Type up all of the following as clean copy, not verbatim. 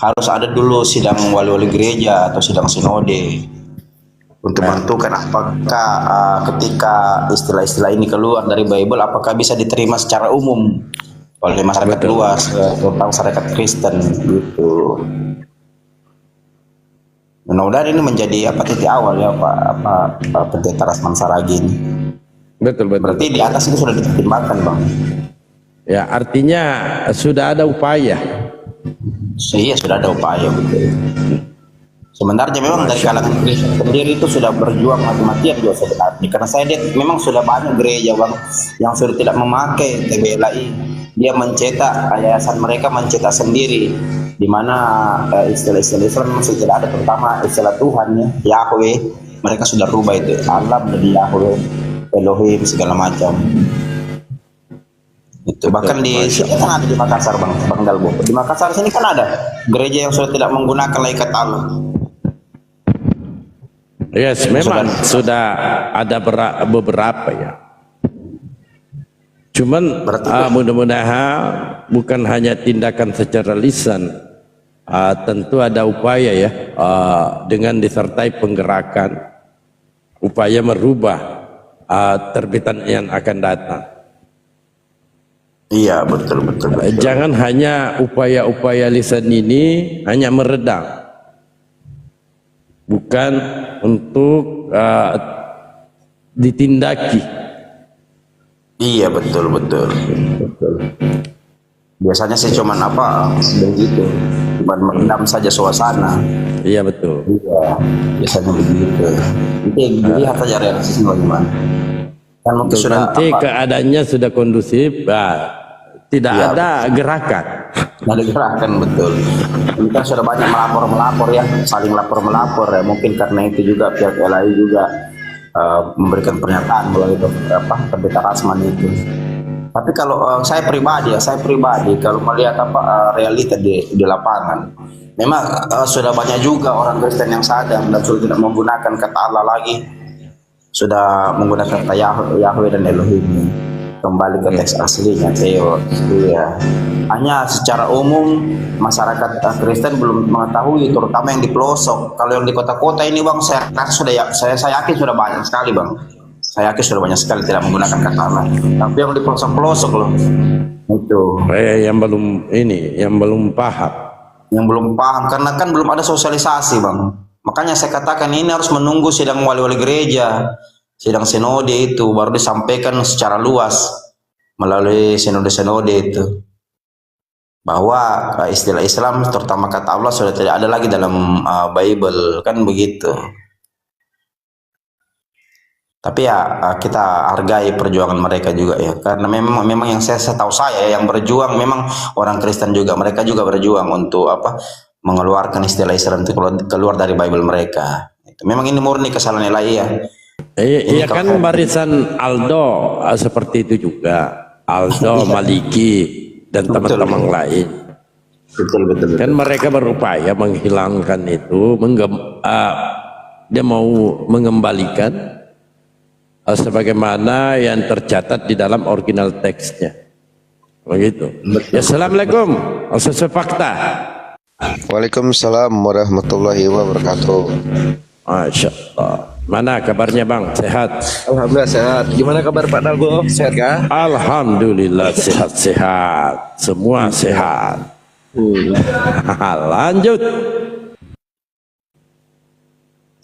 harus ada dulu sidang wali-wali gereja atau sidang sinode untuk menentukan apakah ketika istilah-istilah ini keluar dari Bible apakah bisa diterima secara umum oleh masyarakat luas, terutama masyarakat Kristen gitu. Mudah-mudahan ini menjadi titik awal ya Pak Pendeta Rasman Saragi ini. Betul. Berarti di atas itu sudah dipertimbangkan Bang. Ya, artinya sudah ada upaya. Iya, sudah ada upaya betul. Sebenarnya memang dari kalangan Kristen sendiri itu sudah berjuang mati-matian juga sebenarnya. Karena saya lihat memang sudah banyak gereja Bang yang sudah tidak memakai TBLAI. Dia mencetak, yayasan mereka mencetak sendiri, di mana istilah-istilah Islam masih tidak ada, terutama istilah Tuhan ya, Yahweh. Mereka sudah rubah itu, Allah menjadi Yahweh, Elohim segala macam. Itu bahkan di sini kan ada di Makassar Bang Dalbo. Di Makassar sini kan ada gereja yang sudah tidak menggunakan laikat Allah. Yes, memang sudah ada beberapa ya. Cuman mudah-mudahan bukan hanya tindakan secara lisan, tentu ada upaya ya, dengan disertai penggerakan, upaya merubah terbitan yang akan datang. Iya betul. Jangan hanya upaya-upaya lisan ini hanya meredam, bukan untuk ditindaki. Iya betul. Biasanya sih cuman begitu, cuman merendam saja suasana. Iya betul. Iya, biasanya begitu. Lihat saja realisasinya bagaimana. Kan mungkin sudah nanti keadaannya sudah kondusif, tidak ada gerakan. Tidak ada gerakan betul. Ini kan sudah banyak melapor ya, saling melapor ya. Mungkin karena itu juga pihak LAI juga memberikan pernyataan melalui Pendeta Rasman itu. Tapi kalau saya pribadi kalau melihat realita di lapangan, memang sudah banyak juga orang Kristen yang sadar dan sudah tidak menggunakan kata Allah lagi, sudah menggunakan kata Yahweh dan Elohim. Kembali ke teks aslinya, iya. Hanya secara umum masyarakat Kristen belum mengetahui, terutama yang di pelosok. Kalau yang di kota-kota ini Bang, saya yakin sudah banyak sekali Bang. Saya yakin sudah banyak sekali tidak menggunakan kata Allah. Tapi yang di pelosok-pelosok loh, itu. Yang belum paham. Yang belum paham karena kan belum ada sosialisasi Bang. Makanya saya katakan ini harus menunggu sidang wali-wali gereja, sidang sinode itu baru disampaikan secara luas melalui sinode-sinode itu, bahwa istilah Islam terutama kata Allah sudah tidak ada lagi dalam Bible, kan begitu. Tapi ya kita hargai perjuangan mereka juga ya, karena memang yang saya tahu yang berjuang memang orang Kristen juga, mereka juga berjuang untuk mengeluarkan istilah Islam itu keluar dari Bible mereka. Memang ini murni kesalahan LAI ya. Iya kan barisan Aldo seperti itu juga, Aldo, Maliki dan teman-teman lain. Betul. Kan mereka berupaya menghilangkan itu, dia mau mengembalikan sebagaimana yang tercatat di dalam original teksnya. Begitu. Ya, Assalamualaikum. Fakta. Waalaikumsalam warahmatullahi wabarakatuh. Masya Allah. Mana kabarnya Bang? Sehat? Alhamdulillah sehat. Gimana kabar Pak Dalbo? Sehat kah? Alhamdulillah sehat-sehat. Semua sehat. Lanjut.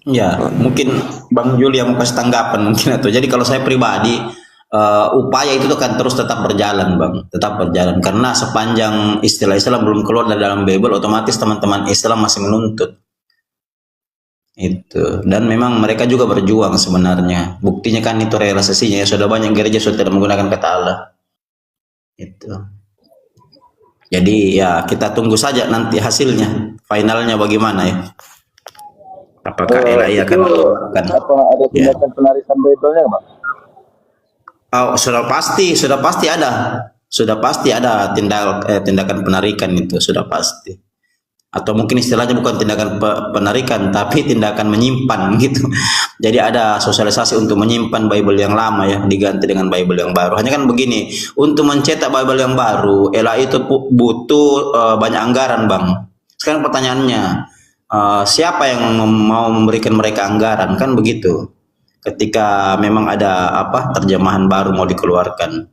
Ya, mungkin Bang Juli yang kasih tanggapan mungkin atau. Jadi kalau saya pribadi upaya itu kan terus tetap berjalan Bang, tetap berjalan karena sepanjang istilah Islam belum keluar dari dalam Bible, otomatis teman-teman Islam masih menuntut. Itu, dan memang mereka juga berjuang sebenarnya, buktinya kan itu realisasinya ya, sudah banyak gereja sudah tidak menggunakan kata Allah itu. Jadi ya kita tunggu saja nanti hasilnya, finalnya bagaimana ya, apakah LAI akan melakukan ada tindakan penarikan Bible-nya Bang? Sudah pasti ada tindakan penarikan, itu sudah pasti. Atau mungkin istilahnya bukan tindakan penarikan tapi tindakan menyimpan gitu. Jadi ada sosialisasi untuk menyimpan Bible yang lama ya, diganti dengan Bible yang baru. Hanya kan begini, untuk mencetak Bible yang baru LAI itu butuh banyak anggaran Bang. Sekarang pertanyaannya, siapa yang mau memberikan mereka anggaran, kan begitu? Ketika memang ada terjemahan baru mau dikeluarkan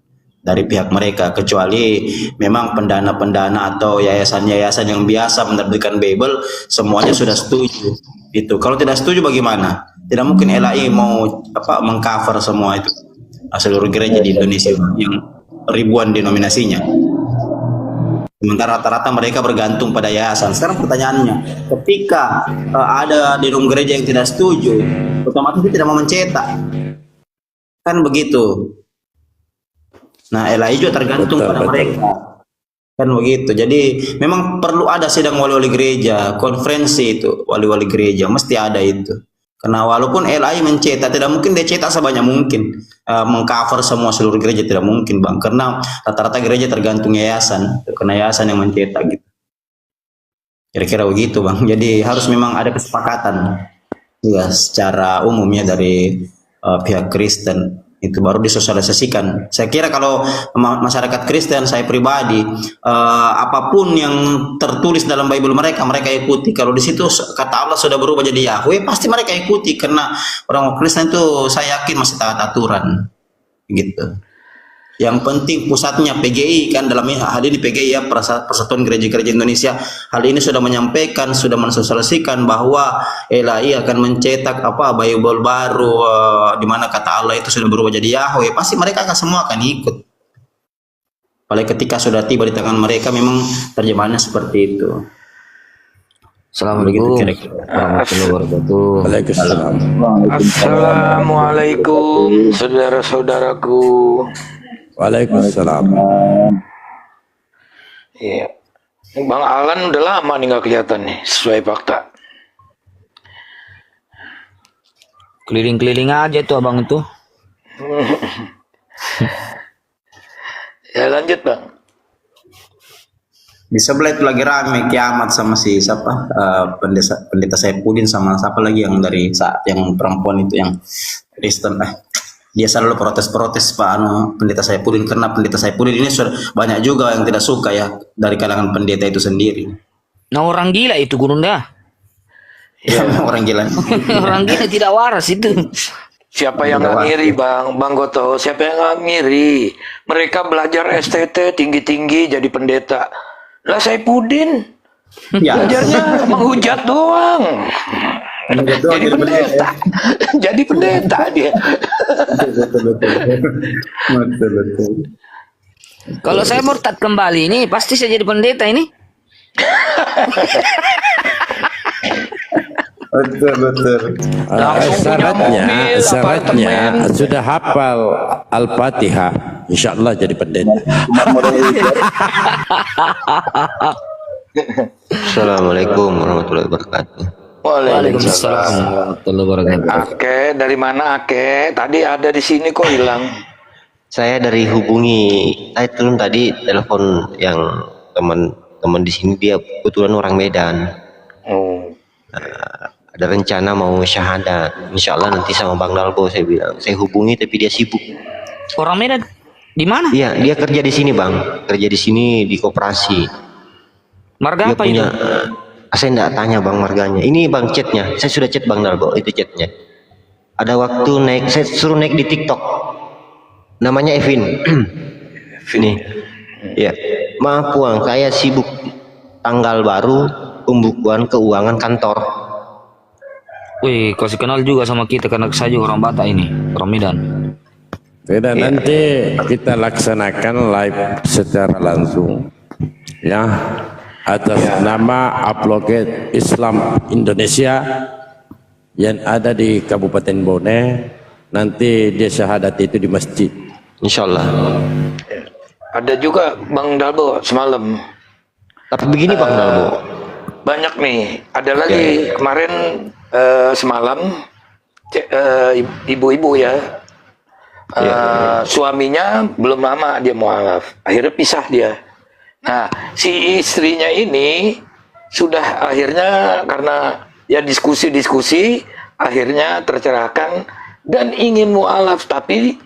dari pihak mereka, kecuali memang pendana-pendana atau yayasan-yayasan yang biasa menerbitkan Bible semuanya sudah setuju. Itu kalau tidak setuju bagaimana? Tidak mungkin LAI mau mengcover semua itu, seluruh gereja di Indonesia yang ribuan denominasinya. Sementara rata-rata mereka bergantung pada yayasan. Sekarang pertanyaannya, ketika ada di dalam gereja yang tidak setuju, otomatis dia tidak mau mencetak, kan begitu. Nah, LAI juga tergantung pada mereka, kan begitu. Jadi memang perlu ada sidang wali-wali gereja, konferensi itu wali-wali gereja mesti ada itu. Karena walaupun LAI mencetak, tidak mungkin dia cetak sebanyak mungkin, mengcover semua seluruh gereja tidak mungkin, Bang. Karena rata-rata gereja tergantung yayasan, karena yayasan yang mencetak gitu. Kira-kira begitu, Bang. Jadi harus memang ada kesepakatan ya secara umumnya dari pihak Kristen, itu baru disosialisasikan. Saya kira kalau masyarakat Kristen, saya pribadi, apapun yang tertulis dalam Bible mereka ikuti. Kalau di situ kata Allah sudah berubah jadi Yahweh, pasti mereka ikuti, karena orang Kristen itu saya yakin masih taat aturan gitu. Yang penting pusatnya PGI, kan dalam hal ini PGI ya, Persatuan Gereja-Gereja Indonesia, hal ini sudah menyampaikan, sudah mensosialisasikan bahwa LAI akan mencetak Bible baru, di mana kata Allah itu sudah berubah jadi Yahweh. Pasti mereka semua akan ikut. Apalagi ketika sudah tiba di tangan mereka, memang terjemahannya seperti itu. Assalamualaikum warahmatullahi wabarakatuh. Waalaikumsalam. Assalamualaikum saudara-saudaraku. Waalaikumsalam. Iya, Bang Alan udah lama nih nggak kelihatan nih, sesuai fakta. Keliling-keliling aja tuh abang itu. Ya lanjut Bang. Di sebelah itu lagi rame kiamat sama si siapa, pendeta Saipudin sama siapa lagi yang dari saat yang perempuan itu yang Kristen, dia selalu protes Pak pendeta Saipudin, karena pendeta Saipudin ini banyak juga yang tidak suka ya dari kalangan pendeta itu sendiri. Nah orang gila itu Gurunda. Ya, orang gila. Orang gila tidak waras itu. Siapa yang nggak ngiri Bang Goto? Siapa yang nggak ngiri? Mereka belajar STT tinggi-tinggi jadi pendeta. Lah Saipudin Ya. belajarnya menghujat doang. Jadi pendeta. Jadi pendeta dia. Betul. Kalau saya murtad kembali ini pasti saya jadi pendeta ini. Betul. Syaratnya sudah hafal Al-Fatihah, insya Allah jadi pendeta. Assalamualaikum warahmatullahi wabarakatuh. Waalaikumsalam warahmatullahi wabarakatuh. Ake, dari mana Ake? Tadi ada di sini kok hilang. Saya dari saya turun tadi telepon yang teman di sini, dia kebetulan orang Medan. Oh. Ada rencana mau syahadat, insya Allah nanti sama Bang Dalbo. Saya bilang, saya hubungi tapi dia sibuk. Orang Medan di mana? Iya, dia kerja di sini Bang, kerja di sini di koperasi. Marga Dia apa punya, itu? saya enggak tanya Bang marganya. Ini Bang chatnya, saya sudah chat Bang Dalbo, itu chatnya. Ada waktu saya suruh naik di TikTok. Namanya Evin. Nih, ya. Maaf Bang, saya sibuk. Tanggal baru pembukuan keuangan kantor. Wih, kasih kenal juga sama kita karena saya juga orang Batak ini, orang Medan. Tidak, nanti kita laksanakan live secara langsung ya, atas nama Apologet Islam Indonesia yang ada di Kabupaten Bone. Nanti dia syahadat itu di masjid, Insya Allah. Ada juga Bang Dalbo semalam. Tapi begini Bang Dalbo, Banyak nih. Ada lagi kemarin semalam ibu-ibu ya. Suaminya belum lama dia mualaf. Akhirnya pisah dia. Nah, si istrinya ini sudah akhirnya karena ya diskusi-diskusi akhirnya tercerahkan dan ingin mualaf, tapi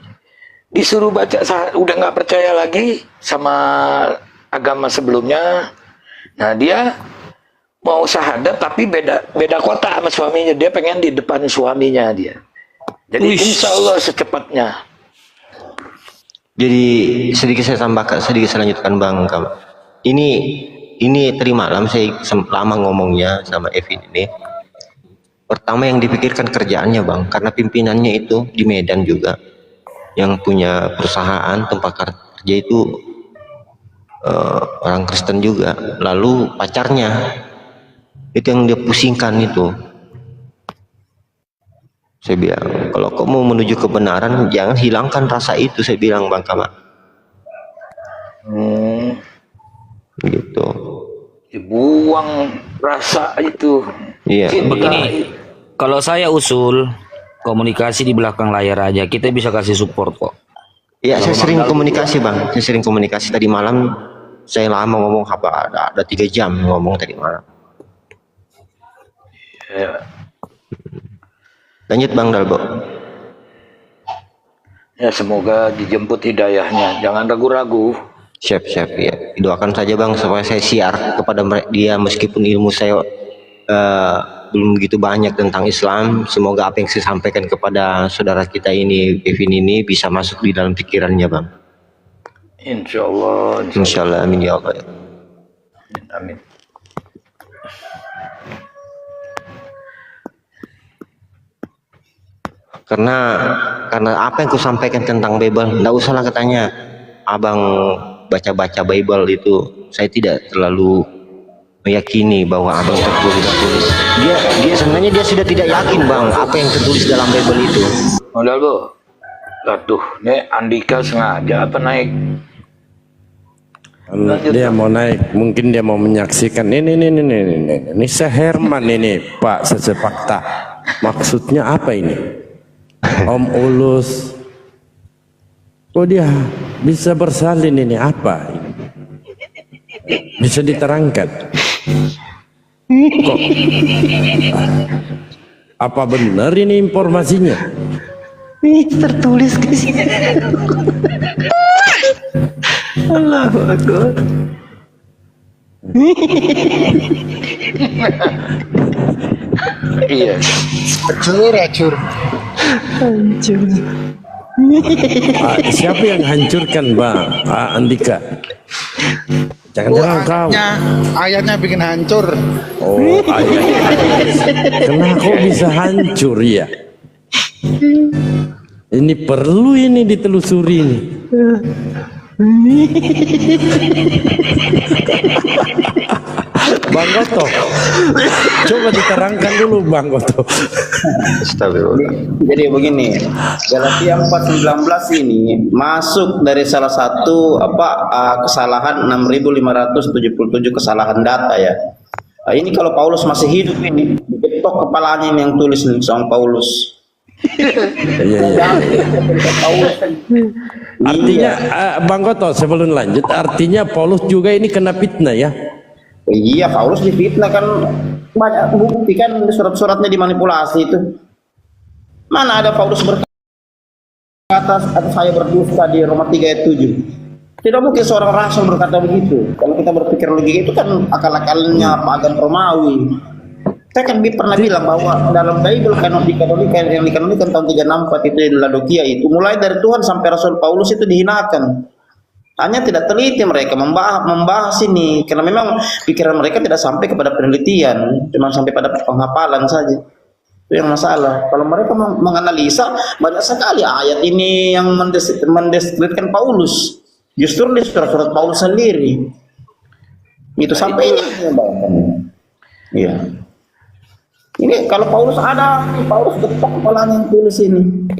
disuruh baca, udah nggak percaya lagi sama agama sebelumnya. Nah, dia mau syahadat tapi beda kota sama suaminya. Dia pengen di depan suaminya dia. Jadi insya Allah secepatnya. Jadi sedikit saya tambahkan, sedikit saya lanjutkan Bang. Ini tadi malam saya lama ngomongnya sama Evin ini. Pertama yang dipikirkan kerjaannya Bang, karena pimpinannya itu di Medan juga, yang punya perusahaan tempat kerja itu orang Kristen juga. Lalu pacarnya itu yang dia pusingkan itu. Saya bilang, kalau kau mau menuju kebenaran, jangan hilangkan rasa itu. Saya bilang Bang Kamal. Gitu. Dibuang rasa itu. Iya. Begini, kalau saya usul komunikasi di belakang layar aja, kita bisa kasih support kok. Ya, saya sering komunikasi Bang. Saya sering komunikasi tadi malam. Saya lama ngomong, ada 3 jam ngomong tadi malam. Ya. Lanjut Bang Dalbo. Ya semoga dijemput hidayahnya. Jangan ragu-ragu. Siap ya. Doakan saja Bang supaya saya siar kepada dia, meskipun ilmu saya belum begitu banyak tentang Islam. Semoga apa yang saya sampaikan kepada saudara kita ini, Kevin ini, bisa masuk di dalam pikirannya Bang. Insya Allah. Insya Allah, amin ya Allah. Amin. Karena apa yang ku sampaikan tentang Bible, enggak usahlah katanya abang baca-baca Bible itu, saya tidak terlalu meyakini bahwa abang tertulis. Dia sebenarnya dia sudah tidak yakin Bang apa yang tertulis dalam Bible itu. Udah Bu. Aduh, nih Andika sengaja apa naik? Dia mau naik, mungkin dia mau menyaksikan ini Seherman ini Pak Sesepakta. Maksudnya apa ini? Om Ulus, kok dia bisa bersalin ini apa? Bisa diterangkan? Kok apa benar ini informasinya? Ini tertulis ke sini. Allahu Akbar. Iya. Hancur. Siapa yang hancurkan Bang Andika? Jangan-jangan kau. Ayatnya bikin hancur. Oh, kenapa kok bisa hancur ya? Ini perlu ini ditelusuri ini. Bang Goto, coba diterangkan dulu Bang Goto. Jadi begini, Galatia 4:19 ini masuk dari salah satu kesalahan 6.577 kesalahan data ya. Nah, ini kalau Paulus masih hidup ini, diketok kepalanya ini yang tulis nih sama Paulus. Iya. Artinya Bang Goto, sebelum lanjut, artinya Paulus juga ini kena fitnah ya? Iya, Paulus difitnah kan, banyak bukti kan, surat-suratnya dimanipulasi itu. Mana ada Paulus berkata atau saya berdusta di Roma 3 ayat 7. Tidak mungkin seorang rasul berkata begitu. Kalau kita berpikir logika itu kan akal-akalnya pagan Romawi. Saya kan pernah bilang bahwa dalam Bible yang dikanonikan tahun 364 itu di Laodikia itu, mulai dari Tuhan sampai Rasul Paulus itu dihinakan. Hanya tidak teliti mereka membahas ini, karena memang pikiran mereka tidak sampai kepada penelitian, cuma sampai pada penghafalan saja. Itu yang masalah. Kalau mereka menganalisa, banyak sekali ayat ini yang mendeskripsikan Paulus. Justru di surat-surat Paulus sendiri. Itu sampai ini. Iya. Ini kalau Paulus ada, Paulus getok kepalanya yang tulis ini.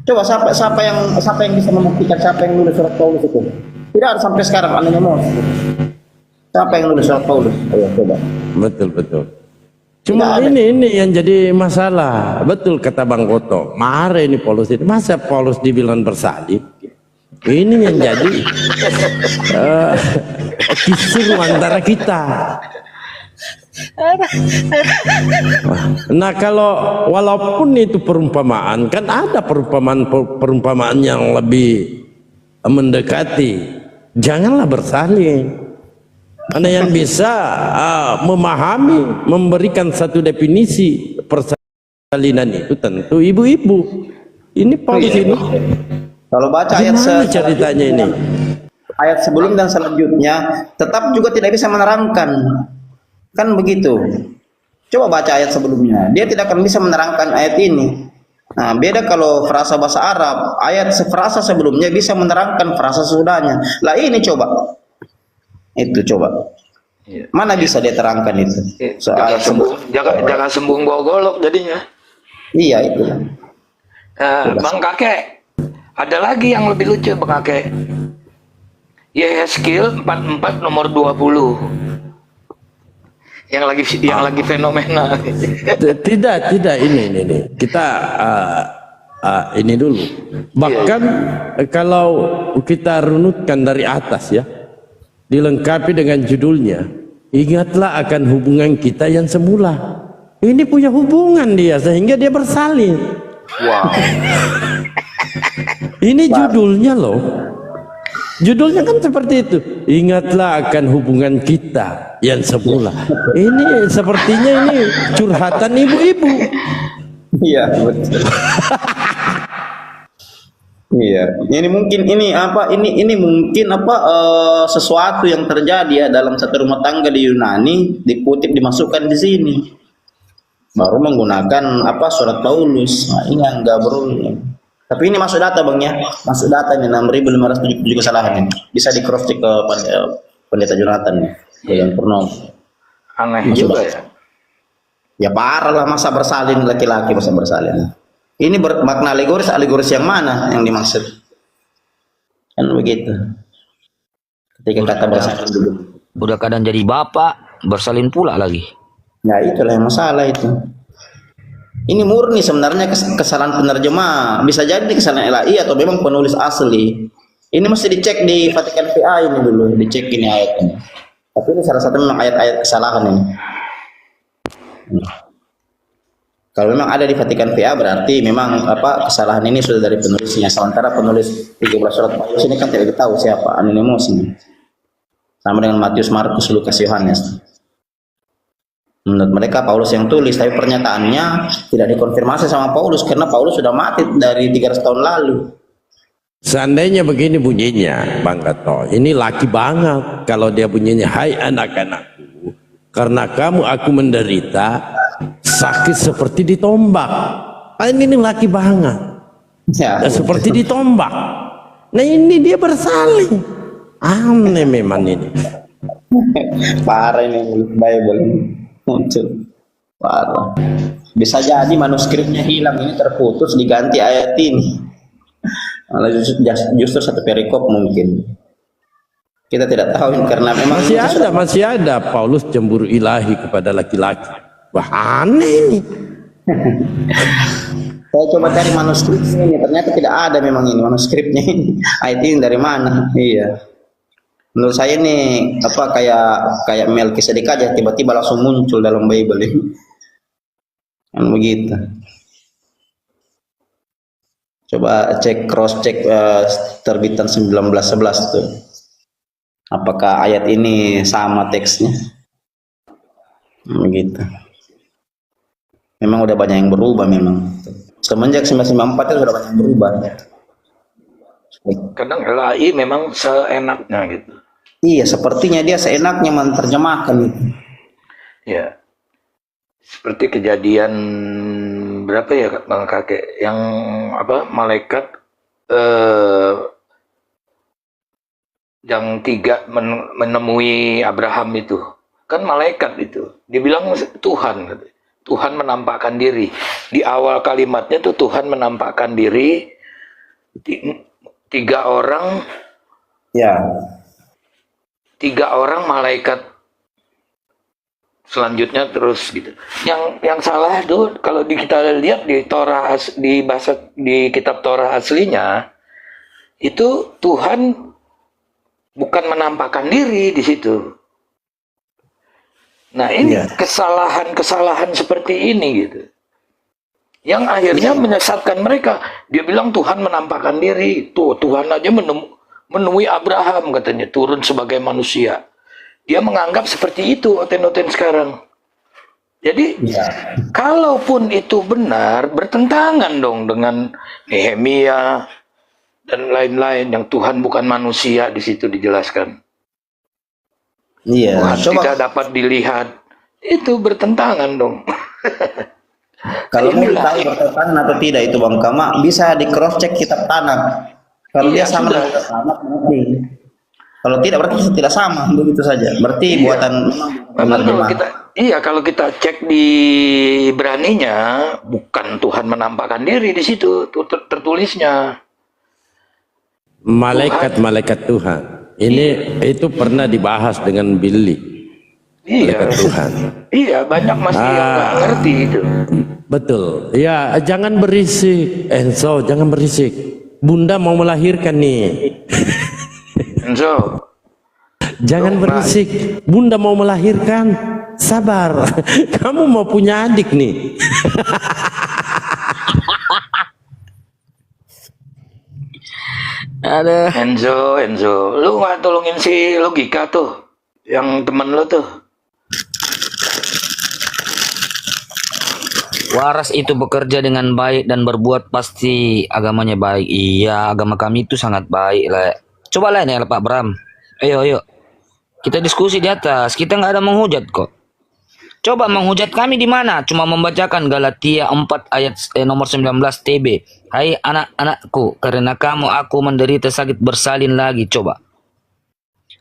Coba siapa yang bisa membuktikan siapa yang nulis surat Paulus itu? Tidak ada sampai sekarang anonymous. Siapa yang nulis surat Paulus? Ayo coba. Betul. Cuma ini yang jadi masalah. Betul kata Bang Goto. Marah ini Paulus ini. Masa Paulus dibilang bersalib? Ini yang jadi kisruh antara kita. Nah kalau walaupun itu perumpamaan, kan ada perumpamaan yang lebih mendekati. Janganlah bersalin. Mana yang bisa memahami, memberikan satu definisi persalinan itu tentu ibu-ibu. Ini Paulus ini. Kalau baca ayat Gimana ceritanya ini? ayat sebelum dan selanjutnya tetap juga tidak bisa menerangkan, kan begitu. Coba baca ayat sebelumnya, dia tidak akan bisa menerangkan ayat ini. Nah, beda kalau frasa bahasa Arab, ayat frasa sebelumnya bisa menerangkan frasa sesudahnya. Lah ini coba, itu coba, mana bisa dia terangkan itu? Jangan sembung, jangan sembung bawa golok jadinya. Iya itu. Bang Kakek, ada lagi yang lebih lucu Bang Kakek. Yehezkiel 44 nomor 20. Yang lagi fenomena. Tidak ini kita ini dulu. Bahkan kalau kita runutkan dari atas ya, dilengkapi dengan judulnya, ingatlah akan hubungan kita yang semula. Ini punya hubungan dia sehingga dia bersalin. Wow. Ini judulnya loh. Judulnya kan seperti itu. Ingatlah akan hubungan kita yang semula. Ini sepertinya ini curhatan ibu-ibu. Iya betul. Iya, ini mungkin sesuatu yang terjadi ya dalam satu rumah tangga di Yunani, dikutip dimasukkan di sini. Baru menggunakan surat Paulus. Nah, ini yang enggak berulang. Tapi ini masuk data Bang ya, masuk data ini 6.577 kesalahan ini. Bisa di cross check ke pendeta Jonathan nih, yang Purnomo. Aneh Masuk juga data. ya. Ya parah lah, masa bersalin laki-laki masa bersalin. Ini bermakna alegoris yang mana yang dimaksud? Kan begitu. Ketika kata bersalin dulu. Udah kadang jadi bapak, bersalin pula lagi. Ya itulah yang masalah itu. Ini murni sebenarnya kesalahan penerjemah. Bisa jadi kesalahan LAI atau memang penulis asli. Ini mesti dicek di Vatikan VA ini dulu, dicek ini ayatnya. Tapi ini salah satu memang ayat-ayat kesalahan ini. Kalau memang ada di Vatikan VA berarti memang kesalahan ini sudah dari penulisnya. Sementara penulis 13 surat Paulus ini kan tidak tahu siapa, anonimus ini. Sama dengan Matius, Markus, Lukas, Yohanes. Menurut mereka Paulus yang tulis, tapi pernyataannya tidak dikonfirmasi sama Paulus karena Paulus sudah mati dari 300 tahun lalu. Seandainya begini bunyinya, Bang Gato, ini laki banget kalau dia bunyinya, hai anak-anakku, karena kamu aku menderita sakit seperti ditombak. Ini laki banget. Ya, Seperti ditombak. Nah ini dia bersalin. Aneh memang ini. parah ini Bible muncul. Parah. Bisa jadi manuskripnya hilang, ini terputus diganti ayat ini. Malah justru satu perikop mungkin. Kita tidak tahu karena memang Masih ada Paulus cemburu ilahi kepada laki-laki. Wah aneh ini. Saya coba cari manuskripnya ini, ternyata tidak ada memang ini manuskripnya ini. Ayat ini dari mana? Iya. Menurut saya ini kayak Melkisedek aja tiba-tiba langsung muncul dalam Bible ini. Kan begitu. Coba cross check terbitan 1911 tuh. Apakah ayat ini sama teksnya? Begitu. Memang udah banyak yang berubah memang. Semenjak 1994 itu sudah banyak yang berubah. Kadang LAI memang seenaknya gitu. Iya, sepertinya dia seenaknya menerjemahkan itu. Ya. Seperti kejadian berapa ya Bang Kakek yang malaikat yang 3 menemui Abraham itu. Kan malaikat itu. Dia bilang Tuhan. Tuhan menampakkan diri. Di awal kalimatnya tuh Tuhan menampakkan diri 3 orang. Ya. 3 orang malaikat selanjutnya terus gitu. Yang salah tuh kalau kita lihat di Torah di kitab Torah aslinya itu Tuhan bukan menampakkan diri di situ. Nah ini kesalahan-kesalahan seperti ini gitu, yang akhirnya menyesatkan mereka. Dia bilang Tuhan menampakkan diri. Tuh Tuhan aja menemui Abraham katanya turun sebagai manusia. dia menganggap seperti itu oten-oten sekarang. Jadi kalaupun itu benar, bertentangan dong dengan Nehemia dan lain-lain yang Tuhan bukan manusia, di situ dijelaskan. Iya, Tuhan coba tidak dapat dilihat, itu bertentangan dong. kalau mau Inilah. tahu bertentangan atau tidak itu Bang Kama, bisa di cross check kitab Tanakh. Kalau Iya, dia sama sudah. dengan kitab Tanakh berarti. Kalau tidak berarti tidak sama, begitu saja. Berarti buatan Memang kalau penerjemah. kalau kita cek di Ibraninya, bukan Tuhan menampakkan diri di situ, tertulisnya. Malaikat-malaikat Tuhan. Ini itu pernah dibahas dengan Billy. Malaikat Iya, Tuhan. iya banyak masih yang nggak ngerti itu. Betul. Ya, jangan berisik. Enzo, jangan berisik. Bunda mau melahirkan nih. Enzo, Jangan berisik. Bunda mau melahirkan. Sabar. Kamu mau punya adik nih. Ada. Enzo, lu nggak tolongin si Logika tuh, yang temen lu tuh. Waras itu bekerja dengan baik dan berbuat pasti agamanya baik. Iya, agama kami itu sangat baik lah. Coba lah nih Pak Bram. Ayo. Kita diskusi di atas. Kita nggak ada menghujat kok. Coba menghujat kami di mana? Cuma membacakan Galatia 4 ayat nomor 19 TB. Hai anak-anakku, karena kamu aku menderita sakit bersalin lagi. Coba.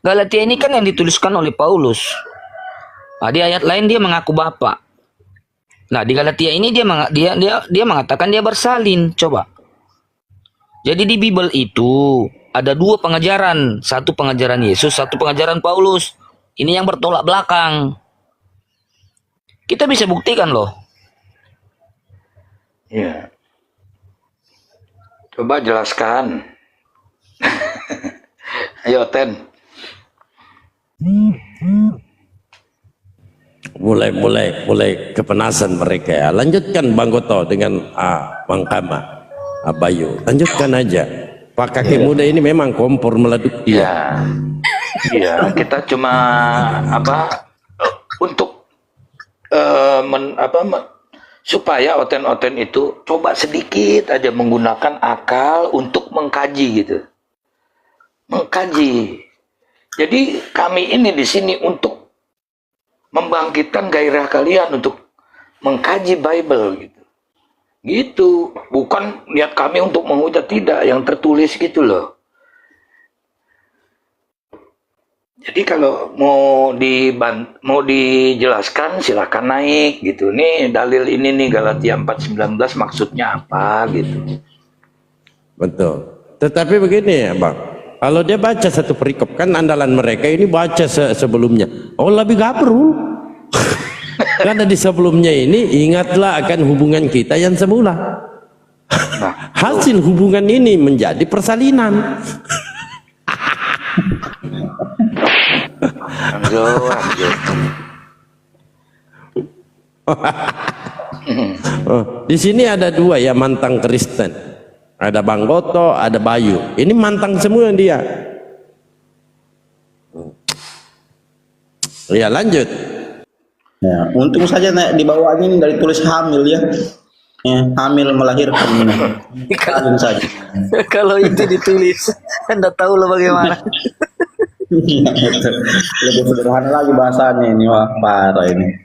Galatia ini kan yang dituliskan oleh Paulus. Nah, di ayat lain dia mengaku Bapa. Nah, di Galatia ini dia mengatakan dia bersalin. Coba. Jadi di Bible itu ada dua pengajaran, satu pengajaran Yesus, satu pengajaran Paulus. Ini yang bertolak belakang. Kita bisa buktikan loh. Iya. Coba jelaskan. Ayo, Ten. Mulai kepenasan mereka ya. Lanjutkan Bang Goto dengan Bang Kama, Bayu. Lanjutkan aja. Pak kaki muda ini memang kompor meleduk dia. Iya. Iya, kita cuma untuk supaya oten-oten itu coba sedikit aja menggunakan akal untuk mengkaji gitu. Mengkaji. Jadi kami ini di sini untuk membangkitkan gairah kalian untuk mengkaji Bible gitu. Gitu, bukan niat kami untuk menghujat, tidak, yang tertulis gitu loh. Jadi kalau mau dijelaskan silakan naik gitu. Nih dalil ini nih Galatia 4:19 maksudnya apa gitu. Betul. Tetapi begini ya Bang, kalau dia baca satu perikop, kan andalan mereka ini baca sebelumnya. Oh lebih gabrul. Karena di sebelumnya ini ingatlah akan hubungan kita yang semula. Hasil hubungan ini menjadi persalinan. Anjo. Di sini ada dua ya mantan Kristen. Ada Bang Goto, ada Bayu. Ini mantan semua dia. Ya lanjut. Ya, untung saja di bawahnya ini dari tulis hamil ya. Ya, hamil melahirkan. Untung saja. Kalau itu ditulis, Anda tahu lah bagaimana. Lebih sederhana lagi bahasanya ini, wah parah ini.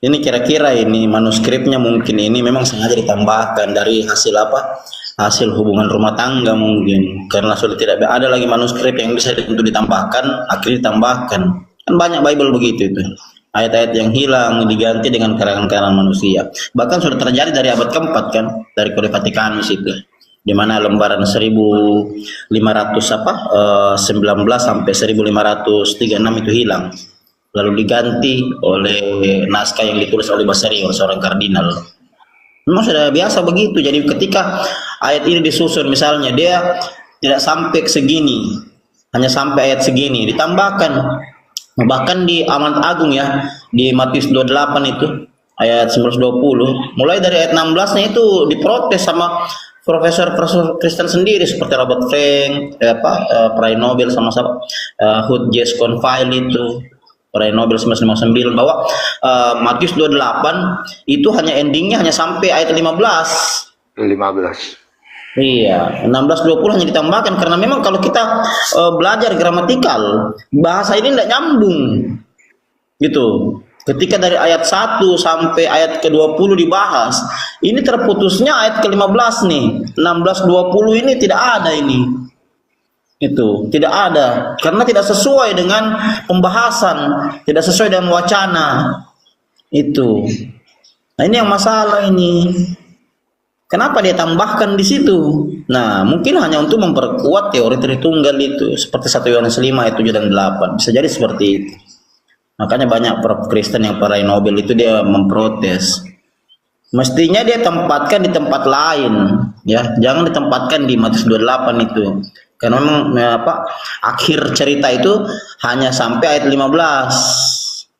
Ini kira-kira ini manuskripnya mungkin ini memang sengaja ditambahkan dari hasil apa? Hasil hubungan rumah tangga mungkin, karena sudah tidak ada lagi manuskrip yang bisa untuk ditambahkan, akhirnya ditambahkan. Kan banyak Bible begitu itu. Ayat-ayat yang hilang diganti dengan karangan-karangan manusia. Bahkan sudah terjadi dari abad keempat kan, dari Kode Vatikanus itu, di mana lembaran 1519 sampai 1536 itu hilang, lalu diganti oleh naskah yang ditulis oleh Baserio, seorang kardinal. Memang sudah biasa begitu. Jadi ketika ayat ini disusun, misalnya dia tidak sampai segini, hanya sampai ayat segini, ditambahkan. Bahkan di Amanat Agung ya, di Matius 28 itu ayat 19-20, mulai dari ayat 16-nya itu diprotes sama profesor Kristen sendiri seperti Robert Frank, peraih Nobel sama Hood J. Schonfield itu peraih Nobel 1959 bahwa Matius 28 itu hanya endingnya hanya sampai ayat 15. 15. Iya, 16-20 hanya ditambahkan karena memang kalau kita belajar gramatikal bahasa ini tidak nyambung gitu. Ketika dari ayat 1 sampai ayat ke-20 dibahas, ini terputusnya ayat ke-15 nih. 16-20 ini tidak ada ini. Itu tidak ada karena tidak sesuai dengan pembahasan, tidak sesuai dengan wacana. Itu. Nah, ini yang masalah ini. Kenapa dia tambahkan di situ? Nah, mungkin hanya untuk memperkuat teori Tritunggal itu, seperti 1 Yohanes 5 ayat 7 dan 8. Bisa jadi seperti itu. Makanya banyak Prof Kristen yang peraih Nobel itu dia memprotes. Mestinya dia tempatkan di tempat lain, ya. Jangan ditempatkan di Matius 28 itu. Karena memang akhir cerita itu hanya sampai ayat 15.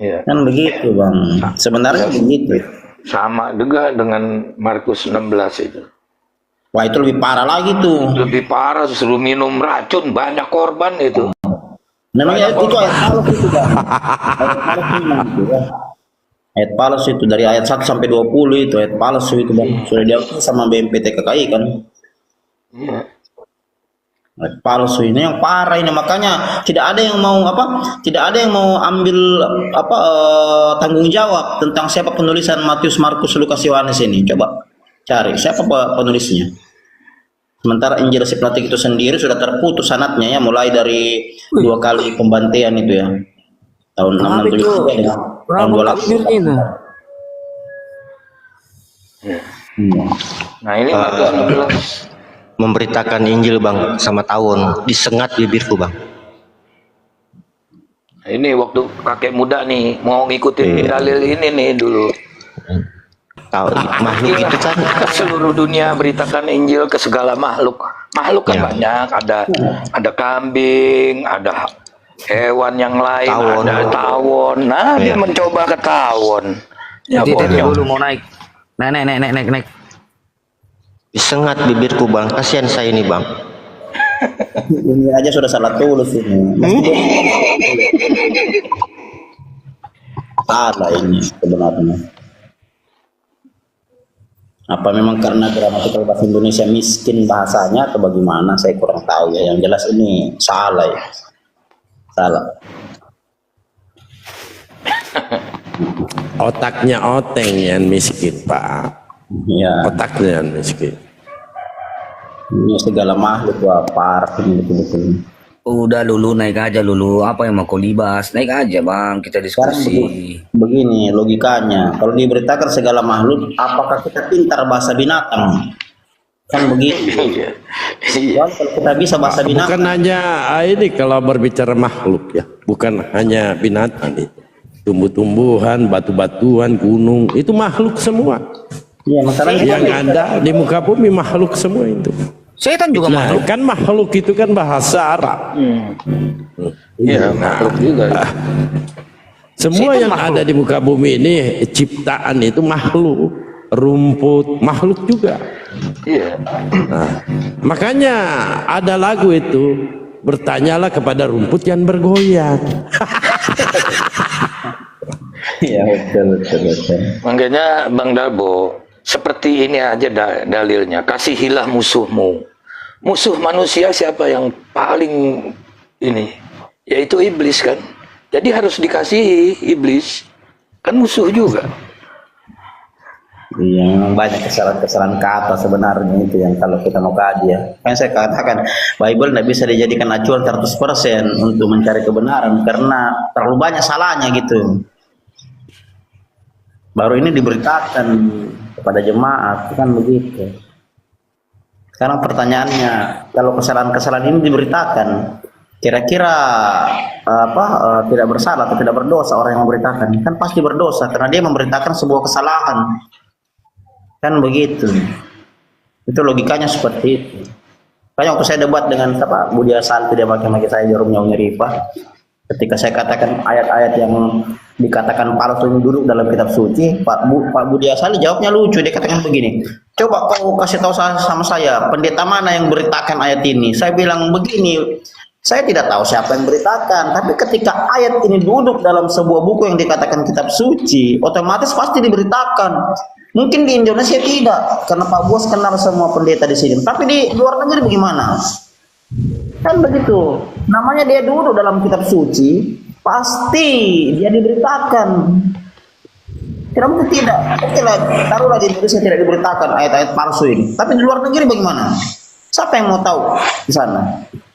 Iya. Kan begitu, Bang. Sebenarnya begitu. Sama juga dengan Markus 16 itu. Wah, itu lebih parah lagi tuh. Lebih parah, suruh minum racun, banyak korban itu. Namanya itu ayat palsu itu, Bang. Ayat palsu itu, ya. Ayat palsu itu dari ayat 1 sampai 20 itu ayat palsu itu, Bang. Sudah diakui sama BMPT KKI kan. Iya. Ayat palsu ini yang parah ini, makanya tidak ada yang mau tidak ada yang mau ambil tanggung jawab tentang siapa penulisan Matius, Markus, Lukas, Yohanes ini. Coba cari siapa penulisnya. Sementara Injil Sipnatik itu sendiri sudah terputus sanadnya ya, mulai dari 2 kali pembantaian itu ya. Tahun 673 ya. Tahun 28. Nah, ini Markus 16. Memberitakan Injil Bang sama tawon disengat bibirku Bang. Nah, ini waktu kakek muda nih mau ngikutin dalil ini nih dulu. Tahu makhluk itu kan Ke seluruh dunia beritakan Injil ke segala makhluk. Makhluk kan banyak, ada kambing, ada hewan yang lain, Tawon. ada tawon. Nah, dia mencoba ke tawon. Ya, Titip bonyok. dulu mau naik. Naik. disengat bibirku Bang. Kasihan saya ini Bang. Ini aja sudah salah tulis ini. Salah ini sebenarnya. Apa memang karena gramatikal bahasa Indonesia miskin bahasanya atau bagaimana? Saya kurang tahu ya. Yang jelas ini salah ya. Salah. Otaknya oteng yang miskin, Pak. Ya. Otaknya yang miskin. Ini segala makhluk parah ini betul-betul. Udah Lulu, naik aja Lulu. Apa yang mau kau libas? Naik aja Bang, kita Sekarang diskusi. begini logikanya. Kalau diberitakan segala makhluk, apakah kita pintar bahasa binatang? Kan begitu. Iya. Kalau kita bisa bahasa binatang, Bukan hanya ini kalau berbicara makhluk ya, bukan hanya binatang itu. Tumbuh-tumbuhan, batu-batuan, gunung, itu makhluk semua. ya masalahnya Yang ada di muka bumi makhluk semua itu. Setan juga Nah, makhluk. kan makhluk itu kan bahasa Arab. Iya, makhluk juga. Semua Setan yang makhluk. ada di muka bumi ini ciptaan itu makhluk, rumput makhluk juga. Iya. Nah, makanya ada lagu itu, bertanyalah kepada rumput yang bergoyang. ya betul. Makanya Bang Darbo, seperti ini aja dalilnya. Kasihilah musuhmu. Musuh manusia siapa yang paling ini? Yaitu iblis kan. Jadi harus dikasihi iblis. Kan musuh juga. Iya, memang banyak kesalahan-kesalahan kata sebenarnya itu yang kalau kita mau kaji ya. Kan saya katakan Bible tidak bisa dijadikan acuan 100% untuk mencari kebenaran karena terlalu banyak salahnya gitu. Baru ini diberitakan kepada jemaat kan begitu. Sekarang pertanyaannya, kalau kesalahan-kesalahan ini diberitakan, kira-kira tidak bersalah atau tidak berdosa orang yang memberitakan? Kan pasti berdosa karena dia memberitakan sebuah kesalahan. Kan begitu. Itu logikanya seperti itu. Kayak waktu saya debat dengan Budi Asanti, dia maki-maki saya Jarum Nyawa Nyeripa. Ketika saya katakan ayat-ayat yang dikatakan palsu ini duduk dalam kitab suci, Pak Budi Asali jawabnya lucu. Dia katakan begini, coba kau kasih tahu sama saya, pendeta mana yang beritakan ayat ini? Saya bilang begini, saya tidak tahu siapa yang beritakan, tapi ketika ayat ini duduk dalam sebuah buku yang dikatakan kitab suci, otomatis pasti diberitakan. Mungkin di Indonesia tidak, karena Pak Bos kenal semua pendeta di sini. Tapi di luar negeri bagaimana? Kan begitu. Namanya dia duduk dalam kitab suci, pasti dia diberitakan. Tidak mungkin tidak. Oke lah, taruhlah di Indonesia tidak diberitakan ayat-ayat palsu ini. Tapi di luar negeri bagaimana? Siapa yang mau tahu di sana?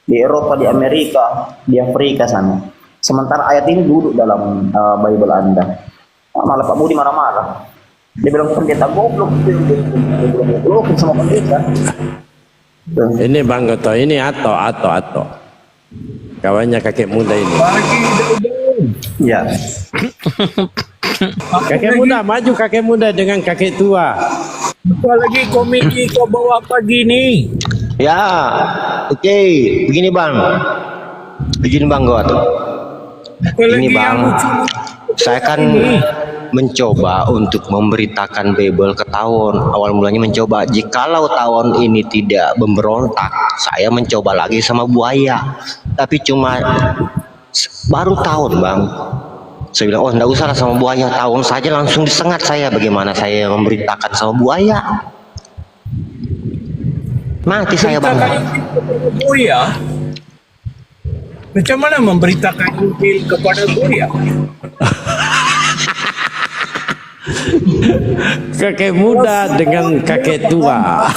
Di Eropa, di Amerika, di Afrika sana. Sementara ayat ini duduk dalam Bible Anda. Malah Pak Budi marah-marah. Dia bilang pendeta goblok, goblok sama pendeta. Ini Bang Goto, ini Ato. Kawannya kakek muda ini. Ya. Kakek muda, maju kakek muda dengan kakek tua. Apalagi komedi kau bawa pagi ni. Ya, oke. Begini Bang God. Ini Bang, saya kan mencoba untuk memberitakan Bible ke Tawon. Awal mulanya mencoba, jikalau Tawon ini tidak memberontak, saya mencoba lagi sama buaya. Tapi cuma baru tahun Bang, saya bilang, oh enggak usah lah sama buaya, Tawon saja langsung disengat saya. Bagaimana saya memberitakan sama buaya? Mati saya Bang. Buaya. Macam mana memberitakan Injil kepada buaya? Kakek muda dengan kakek tua.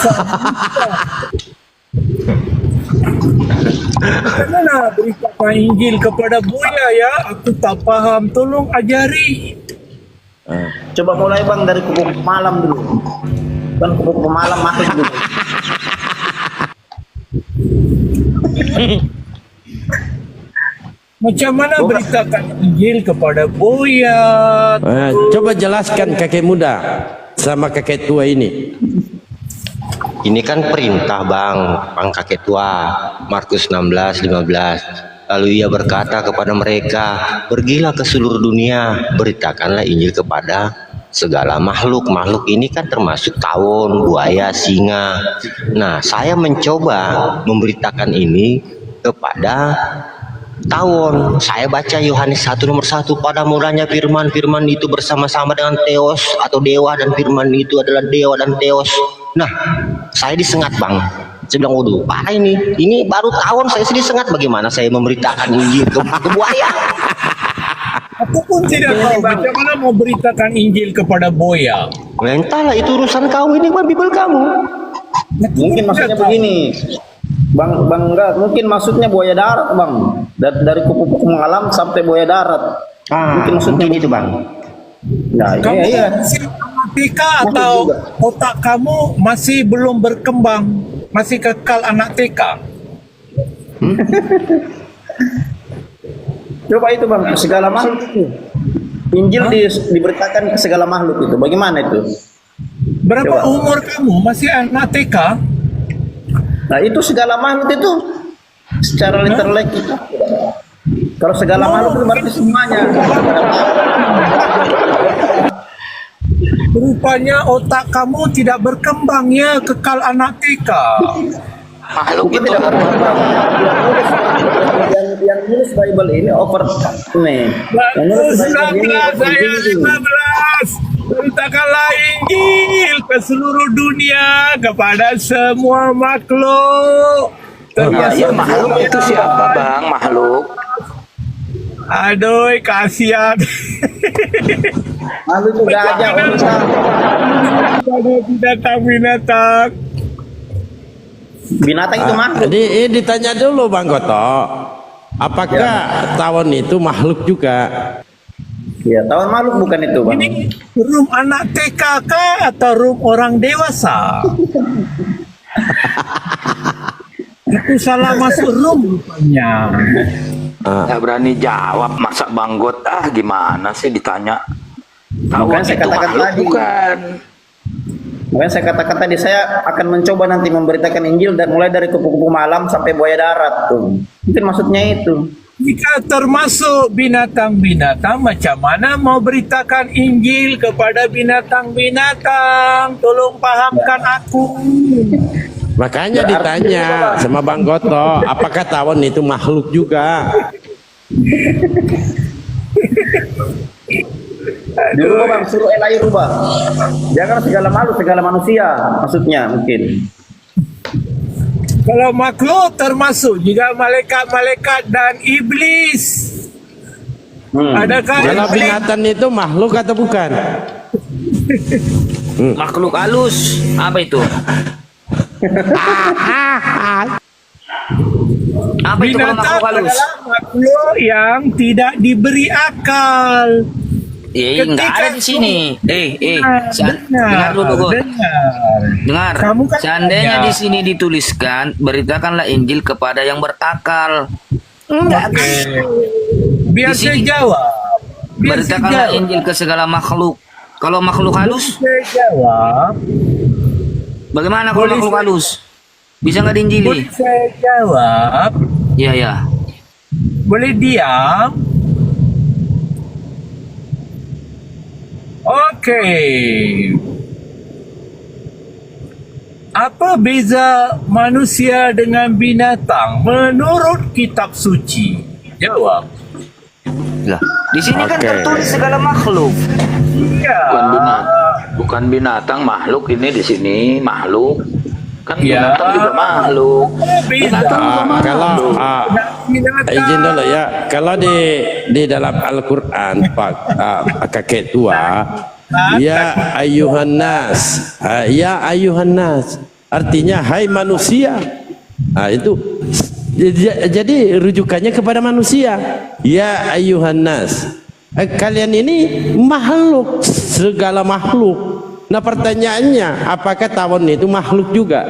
Bagaimana beritakan Injil kepada buaya ya? Aku tak faham, tolong ajari. Coba mulai Bang dari kupu malam dulu. Kan kupu malam masuk dulu. Macam mana beritakan Injil kepada buaya? Coba jelaskan kakek muda sama kakek tua ini. Ini kan perintah Bang kakek tua, Markus 16:15. Lalu ia berkata kepada mereka, pergilah ke seluruh dunia, beritakanlah Injil kepada segala makhluk. Makhluk ini kan termasuk tawon, buaya, singa. Nah, saya mencoba memberitakan ini kepada tawon. Saya baca Yohanes 1:1, pada mulanya firman itu bersama-sama dengan Theos atau dewa, dan firman itu adalah dewa dan Theos. Nah, saya disengat Bang. Saya bilang, waduh, parah ini baru tawon saya disengat. Bagaimana saya memberitakan Injil ke buaya? Aku pun tidak tahu macam mana mau beritakan Injil kepada buaya. Entahlah, itu urusan kamu, ini kan Bible kamu. Mungkin maksudnya begini, Bang enggak, mungkin maksudnya buaya darat Bang. Dari kupu-kupu malam sampai buaya darat. Mungkin maksudnya itu Bang. Nah, Kamu iya. masih anak TK atau otak kamu masih belum berkembang, masih kekal anak TK? Coba itu Bang, segala makhluk itu. Injil diberitakan ke segala makhluk itu. Bagaimana itu? Berapa Coba. umur kamu? Masih anak TK? Nah, itu segala makhluk itu secara literal itu. Kalau segala makhluk itu berarti semuanya. Rupanya otak kamu tidak berkembang ya, kekal anak TK. Makhluk Bukan itu tidak berkembang. Yang nulis Bible ini over nih. Yang nulis Bible ini 19 ayat 15. Beritakanlah Injil ke seluruh dunia kepada semua makhluk. ya makhluk itu siapa Bang? Makhluk. Aduh, kasihan. Makhluk itu gajah orang. Ada binatang-binatang. Binatang itu makhluk. Jadi ditanya dulu Bang Goto, apakah tawon itu makhluk juga? Ya, tawon makhluk bukan itu Bang. Ini room anak TK kah atau room orang dewasa? Aku salah masuk room rupanya. Nggak berani jawab, masa Banggot gimana sih ditanya? Tahu Makanya saya itu katakan makhluk tadi. bukan? Makanya saya katakan tadi, saya akan mencoba nanti memberitakan Injil dan mulai dari kupu-kupu malam sampai buaya darat tuh. Mungkin maksudnya itu. Jika termasuk binatang-binatang, macam mana mau beritakan Injil kepada binatang-binatang? Tolong pahamkan aku. Makanya ditanya sama Bang Goto, apakah tawon itu makhluk juga? Dirubah bang, suruh LAI rubah. Jangan segala makhluk, segala manusia. Maksudnya mungkin. Kalau makhluk termasuk juga malaikat-malaikat dan iblis. Adakah Kalau iblis? binatang itu makhluk atau bukan? Makhluk halus. Apa itu? Apa itu kalau Binatang makhluk halus? adalah makhluk yang tidak diberi akal. Nggak ada di sini. Dengar dulu, Gon. Dengar. Kamu kan Seandainya tanya. di sini dituliskan, beritakanlah Injil kepada yang berakal. Enggak. Biar Di saya sini. jawab. Biar saya Beritakanlah jawab. Injil ke segala makhluk. Kalau makhluk halus, Saya jawab. bagaimana kalau Boleh makhluk saya- halus? Bisa nggak Boleh diinjili? saya jawab? Iya, ya. Boleh diam? Oke. Apa beza manusia dengan binatang menurut kitab suci? Jawab. Lah, di sini kan Oke. tertulis segala makhluk. Iya. Bukan binatang, makhluk ini di sini makhluk. Kan Ya. binatang juga makhluk. Beza. Kalau Binatang. izin dulu ya, kalau di dalam Al-Quran Pak kakek tua, ya ayuhan nas, ya ayuhan nas, artinya hai manusia. Itu jadi rujukannya kepada manusia. Ya ayuhan nas, kalian ini makhluk, segala makhluk. Nah pertanyaannya, apakah tawon itu makhluk juga?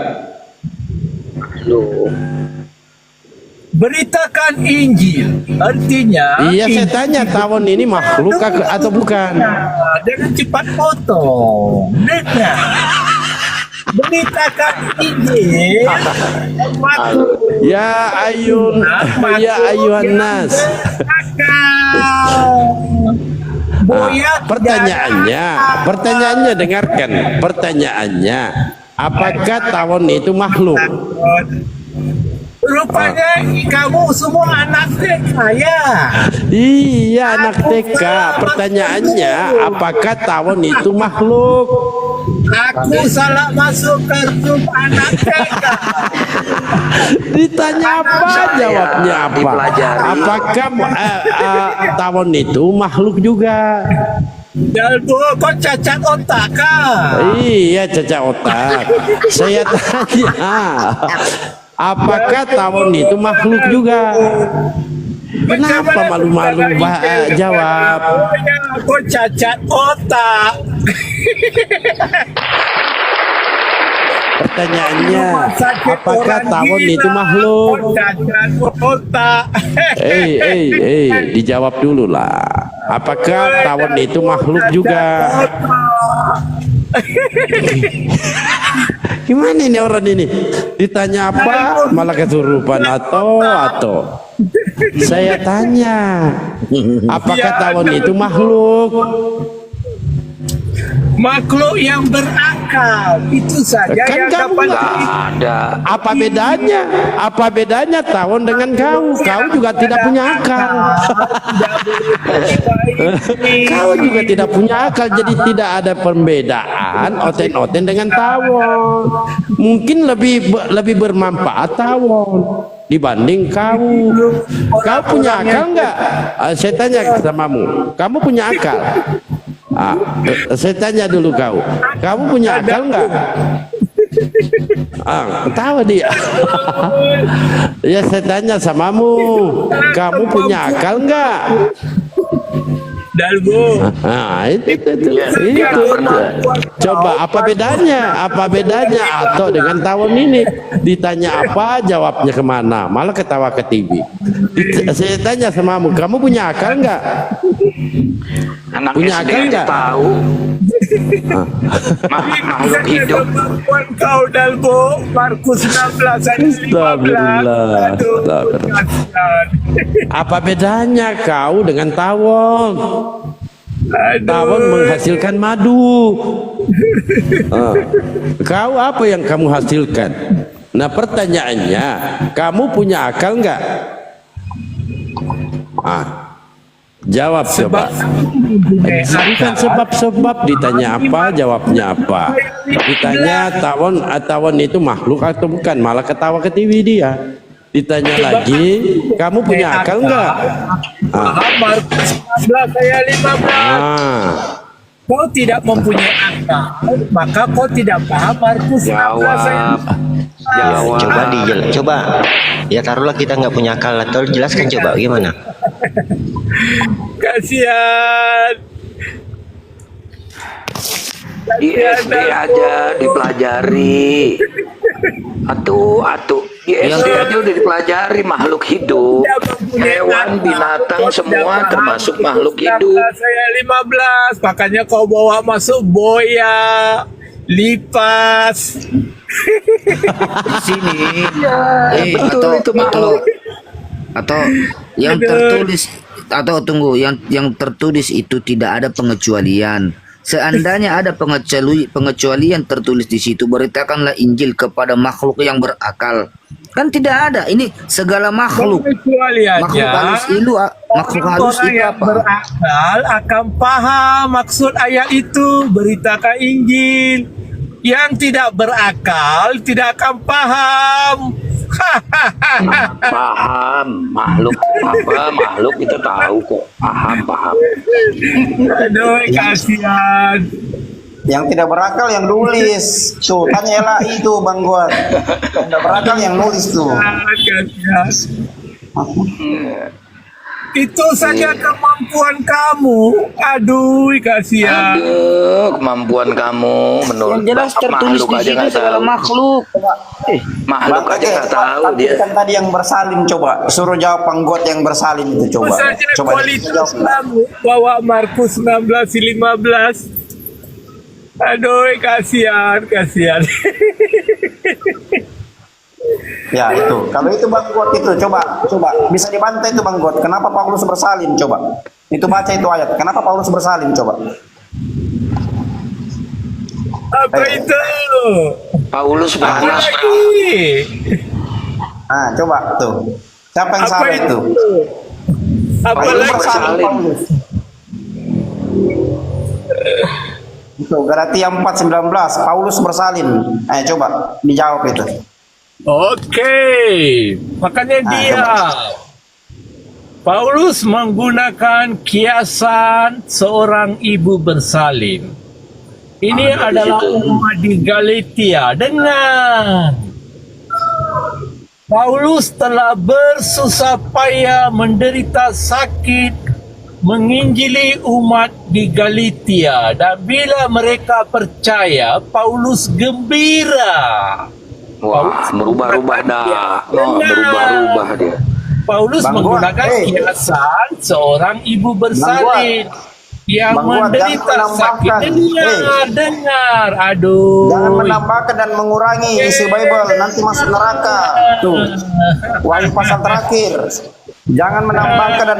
Beritakan Injil. Artinya Iya, saya Injil tanya tawon ini makhluk atau bukan? Jangan cepat potong. Dengar. Beritakan Injil. Makhluk. Ya ayuhan nas. Pertanyaannya dengarkan. Pertanyaannya, apakah tawon itu makhluk? Rupanya kamu semua anak TK ya. Iya, anak TK. Pertanyaannya, apakah tawon itu makhluk? Aku salah masuk ke grup anak TK. Ditanya apa? Jawabnya apa? Dipelajari. Apakah tawon itu makhluk juga? Dalgo, kau cacat otak kah? Iya, cacat otak. Saya tanya, apakah tawon itu makhluk juga? Kenapa malu-malu jawab? Kau cacat otak. Pertanyaannya, Sakit apakah orang tawon gila, itu makhluk? kau cacat otak. Dijawab dulu lah. Apakah tawon itu makhluk juga? Gimana ini orang ini? Ditanya apa? Malah kesurupan atau? Saya tanya, apakah tawon itu makhluk? Makhluk yang berakal itu saja Kan yang kamu dapat nggak Ada. Apa bedanya? Apa bedanya tawon dengan kau? Kau juga tidak punya akal. Kau juga tidak punya akal, jadi tidak ada perbedaan oten-oten dengan tawon. Mungkin lebih bermanfaat tawon dibanding kau. Kau punya akal nggak? Saya tanya samamu, kamu punya akal? Saya tanya dulu kau, kamu punya akal nggak? Tahu dia. Ya saya tanya samamu, kamu punya akal nggak? Dalgo. Itu. Coba apa bedanya? Apa bedanya atau dengan tawon ini? Ditanya apa, jawabnya kemana? Malah ketawa ke TV. Saya tanya samamu, kamu punya akal nggak? Anak Punya SD akal aja nggak? tahu. Makhluk hidup. Kemampuan kau Dalbo, Markus 16 ayat 15. Astagfirullah, Aduh, astagfirullah. kasihan. Apa bedanya kau dengan tawon? Tawon menghasilkan madu. Kau apa yang kamu hasilkan? Nah pertanyaannya, kamu punya akal nggak? Jawab coba. Berikan sebab-sebab, ditanya apa, jawabnya apa. Ditanya tawon itu makhluk atau bukan, malah ketawa ketiwi dia. Ditanya lagi, kamu punya akal nggak? Paham Markus 16 ayat 15. Kau tidak mempunyai akal, maka kau tidak paham Markus 16 ayat 15. Jawab. Coba ya taruhlah kita nggak punya akal, atau jelaskan coba gimana. Kasihan. Di SD aja dipelajari. Atuh. Di SD aja udah dipelajari makhluk hidup. Hewan, binatang semua termasuk makhluk hidup. Saya 15, makanya kau bawa masuk boya, lipas. Di sini. Betul itu makhluk. Atau yang tertulis atau tunggu yang tertulis itu tidak ada pengecualian. Seandainya ada pengecualian tertulis di situ, beritakanlah Injil kepada makhluk yang berakal. Kan tidak ada. Ini segala makhluk. Makhluk halus itu, makhluk halus Orang itu yang apa? berakal akan paham maksud ayat itu. Beritakan Injil. Yang tidak berakal tidak akan paham. Paham makhluk itu tahu kok. Paham. Aduh, kasihan. Yang tidak berakal yang nulis. Tuh, tanya LAI itu Bang Guat. Tidak berakal yang nulis tuh. Kasihan. Itu saja kemampuan kamu. Aduh, kasihan. Aduh, kemampuan kamu menurut Yang jelas tertulis makhluk di aja situ nggak segala tahu. makhluk. Makhluk aja nggak tahu Tapi dia. kan tadi yang bersalin coba. Suruh jawab Bang Guat yang bersalin itu coba. Saja Coba kualitas kamu bawa Markus 16:15. Aduh, kasihan. Ya itu. Kalau itu Bang Guat itu coba bisa dibantai itu Bang Guat. Kenapa Paulus bersalin coba? Itu baca itu ayat. Kenapa Paulus bersalin coba? Apa itu? Paulus Apa bersalin. lagi? Coba tuh. Siapa yang Apa salah itu? itu? Apa Paulus lagi? bersalin. Paulus. Itu Galatia 4:19 Paulus bersalin. Coba dijawab itu. Oke, makanya dia Paulus menggunakan kiasan seorang ibu bersalin. Ini adalah umat di Galatia. Dengar, Paulus telah bersusah payah menderita sakit menginjili umat di Galatia, dan bila mereka percaya, Paulus gembira. Wah, berubah-ubah dah. Berubah-ubah dia. Paulus Bang Guat, menggunakan kiasan seorang ibu bersalin yang Bang Guat, menderita jangan sakit. menambahkan. Dengar, aduh. Jangan menambahkan dan mengurangi isi Bible, nanti masuk neraka. Tuh, Wahyu pasal terakhir. Jangan menambahkan dan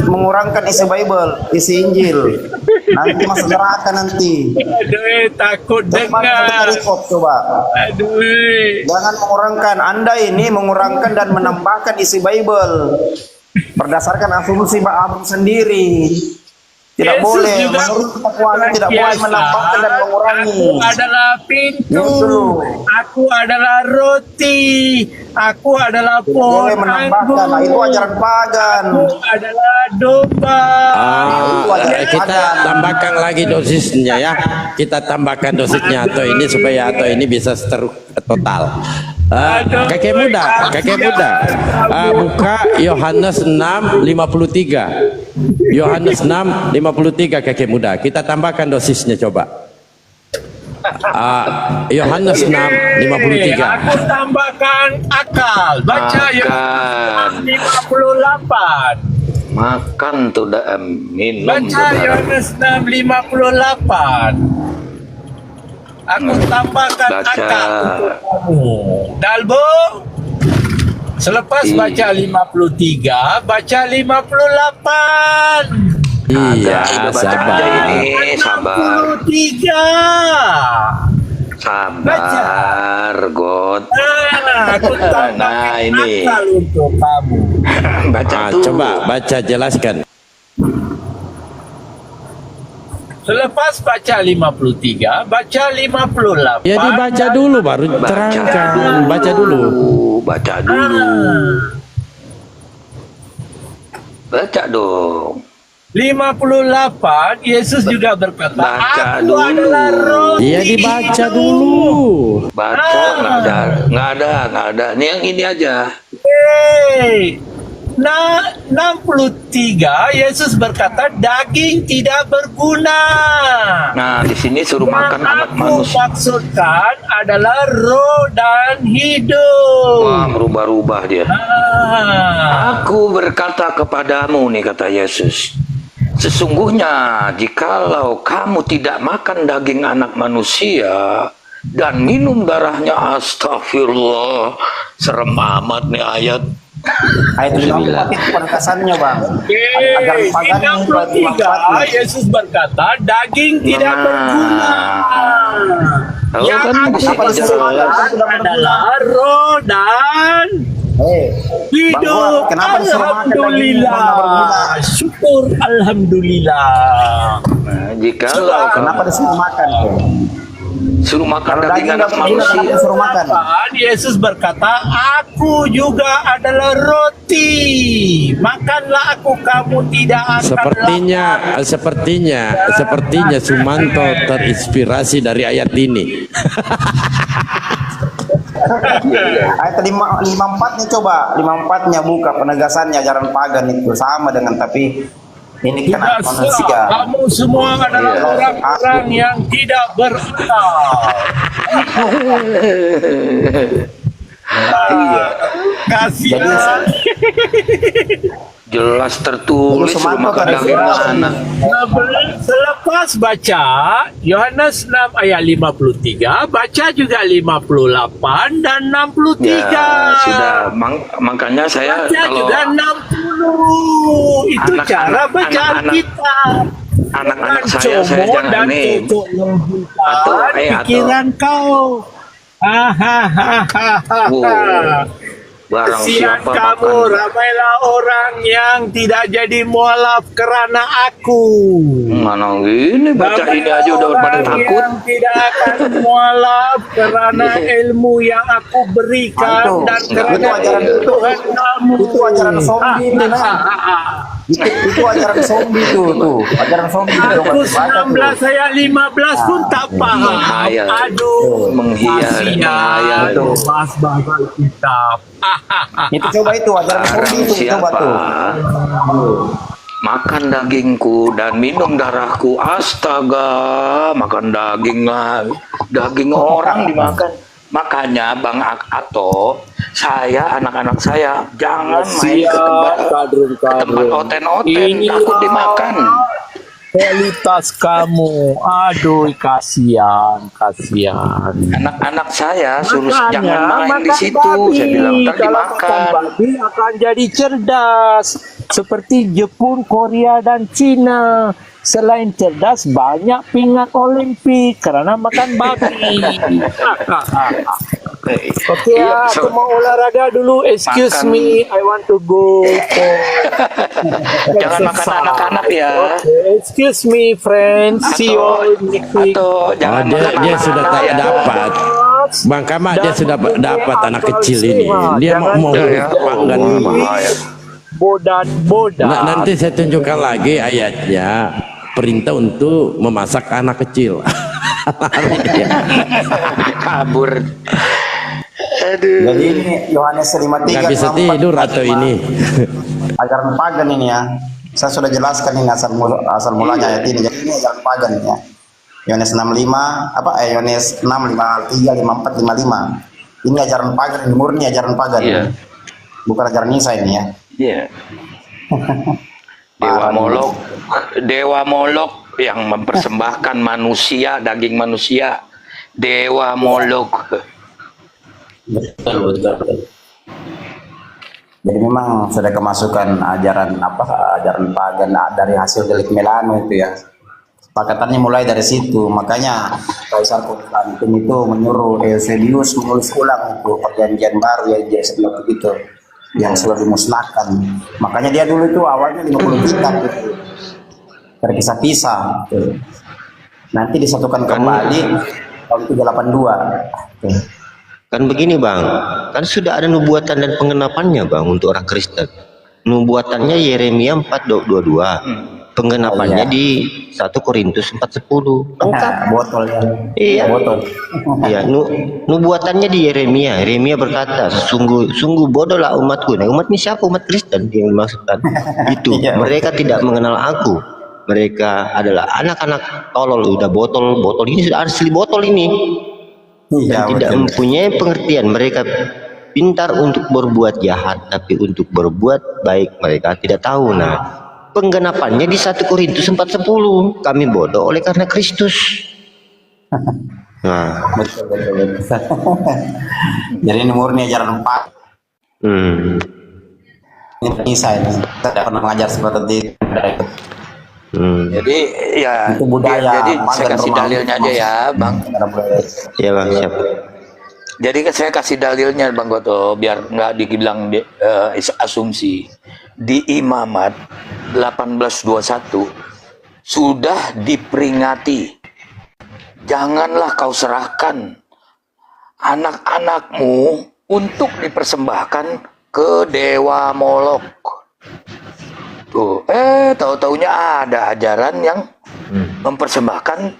mengurangkan isi Bible, isi Injil. Nanti masuk neraka nanti. Aduh, takut Coba dengar. coba. Aduh. Jangan mengurangkan. Anda ini mengurangkan dan menambahkan isi Bible berdasarkan asumsi Abang sendiri. Tidak Yesus boleh. juga Menurut kekuatan tidak boleh menambahkan dan mengurangi. Aku adalah pintu. Gitu. Aku adalah roti. Aku adalah pohon Boleh menambahkan. Nah, itu ajaran pagan. Aku adalah domba. Kita tambahkan lagi dosisnya ya. Kita tambahkan dosisnya atau ini supaya atau ini bisa total. Kakek muda, buka Yohanes 6:53. Yohanes 6:53 kakek muda. Kita tambahkan dosisnya coba. Yohanes 6:53. Aku tambahkan akal. Baca Yohanes 58. Makan tuh minum tuh Baca darah. Yohanes 6:58. Aku tambahkan Baca. angka untuk kamu. Dalbo, selepas Iya. baca 53, baca 58. Iya, udah baca sabar. aja ini, sabar. 63. Sabar, God. Aku tambahkan Nah, ini. akal untuk kamu. Baca Ah, tuh. coba baca jelaskan. Selepas baca 53, baca 58. Ya dibaca dulu baru terangkan. Baca dulu. Baca dulu. Baca dong. 58, Yesus juga berkata, Baca aku dulu. adalah roti Iya dibaca hidup." dulu. Baca nggak ada. Ini yang ini aja. Hey, nah 63, Yesus berkata, daging tidak berguna. Nah, di sini suruh makan Yang anak aku manusia. maksudkan adalah roh dan hidup. Wah, merubah-rubah dia. Ah. Aku berkata kepadamu nih, kata Yesus. Sesungguhnya jikalau kamu tidak makan daging anak manusia dan minum darahnya, astagfirullah, serem amat nih ayat. Ayat 54 itu penegasannya bang. Oke, Agar pagan yang 63, Yesus berkata, daging tidak Nah. berguna. Tahu Yang kan, aku di sini maksudkan jelas. adalah roh dan hidup. Kenapa disuruh makan daging yang tidak berguna? Alhamdulillah. Syukur Alhamdulillah. Nah, jikalau Kenapa disuruh makan? suruh makan Kalau daging daging anak nggak berguna, manusia, kenapa disuruh makan? Dan Yesus berkata, aku juga adalah roti. Makanlah aku, kamu tidak akan Sepertinya Sumanto terinspirasi dari ayat ini. Ayat 54 nya coba, 54 nya buka penegasannya ajaran pagan itu sama dengan tapi ini kan anak manusia. Kamu semua adalah Iya. orang-orang yang tidak berakal. Kasihan. jelas tertulis suruh Sumanto makan daging terinspirasi. anak. Selepas baca Yohanes 6 ayat 53, baca juga 58 dan 63. Ya, sudah. Makanya saya Baca kalau juga 60. Itu Anak-anak- cara bacaan anak-anak- kita. anak-anak Bukan saya comot jangan dan nih. cocok lompatan Atau- pikiran kau. Wow. Barang Kasihan siapa kamu, makan ramailah orang yang tidak jadi mualaf karena aku. mana gini baca ini aja udah pada Orang takut. yang tidak akan mualaf karena ilmu yang aku berikan Itu, dan itu karena ajaran itu. Tuhan kamu. Itu ajaran zombie itu, Nah. Itu ajaran zombie tuh, ajaran zombie itu. Aku 19 saya 15 pun tak paham. Menghayal. Aduh, Menghayal kasihan. tuh. Mas bagai kitab. Itu coba itu ajaran Barang zombie itu coba siapa tuh. makan dagingku dan minum darahku, astaga, makan daging lah, daging orang dimakan. Makanya Bang Ato, saya anak-anak saya jangan main ke tempat oten-oten, takut dimakan. Kualitas kamu, aduh kasihan. Anak-anak saya suruh Makanya, jangan main di makan situ. babi. Saya bilang ntar Kalau makan dimakan. babi akan jadi cerdas seperti Jepun, Korea dan Cina. Selain cerdas, banyak pingat Olimpik karena makan babi. Oke Iya, aku mau olahraga dulu. Excuse Makan. me, I want to go. Jangan makan anak-anak ya. Okay, excuse me, friends. See you all next week. Atau Oh, jangan dia makan sudah anak-anak tak ya. dapat. Bang Kamak dia sudah dapat anak kecil ini. Dia mau Ya, panggan mama. bahaya. Bodan. Nanti saya tunjukkan lagi ayatnya. Perintah untuk memasak anak kecil. Kabur. Aduh. Jadi ini Yohanes 53 Nggak bisa tidur atau ini. ajaran pagan ini ya. Saya sudah jelaskan ini asal mulanya ayat ini. Jadi ini ajaran pagan ya. Yohanes 65 Yohanes 6 53 54 55. Ini ajaran pagan, ini murni ajaran pagan. Iya. Bukan ajaran Isa ini ya. Iya. Dewa Molok yang mempersembahkan manusia, daging manusia. Dewa Molok. Betul, betul, betul. Jadi memang sudah kemasukan ajaran pagan dari hasil delik Melano itu ya. Kesepakatannya mulai dari situ. Makanya Kaisar Konstantin itu menyuruh Eusebius menulis ulang itu perjanjian baru ya itu yang sudah dimusnahkan. Makanya dia dulu itu awalnya 50 kitab gitu, terpisah-pisah. Gitu. Nanti disatukan kembali tahun 382. Gitu. Kan begini Bang, kan sudah ada nubuatan dan pengenapannya Bang untuk orang Kristen. Nubuatannya Yeremia 4:22, pengenapannya di 1 Korintus 4:10. Lengkap. Botol ya. Iya. Botol. Iya, nubuatannya di Yeremia. Yeremia berkata, sungguh bodohlah umatku. Nah, umat ini siapa? Umat Kristen yang dimaksudkan. Itu, Iya. mereka tidak mengenal aku. Mereka adalah anak-anak tolol. Udah botol ini sudah asli botol ini. Iya, Dan tidak betul. mempunyai pengertian. Mereka pintar untuk berbuat jahat, tapi untuk berbuat baik mereka tidak tahu. Nah, penggenapannya di 1 Korintus 4:10. Kami bodoh oleh karena Kristus. Nah, Betul, betul, betul. Jadi ini murni ajaran Pak. Ini saya tidak pernah mengajar seperti itu. Jadi ya, Itu budaya jadi saya pagan kasih Romawi. dalilnya aja ya, Bang. ya Bang, siap. Jadi saya kasih dalilnya Bang Goto biar nggak dibilang asumsi. Di Imamat 18:21 sudah diperingati, janganlah kau serahkan anak-anakmu untuk dipersembahkan ke Dewa Molok. Tuh, tahu-taunya ada ajaran yang mempersembahkan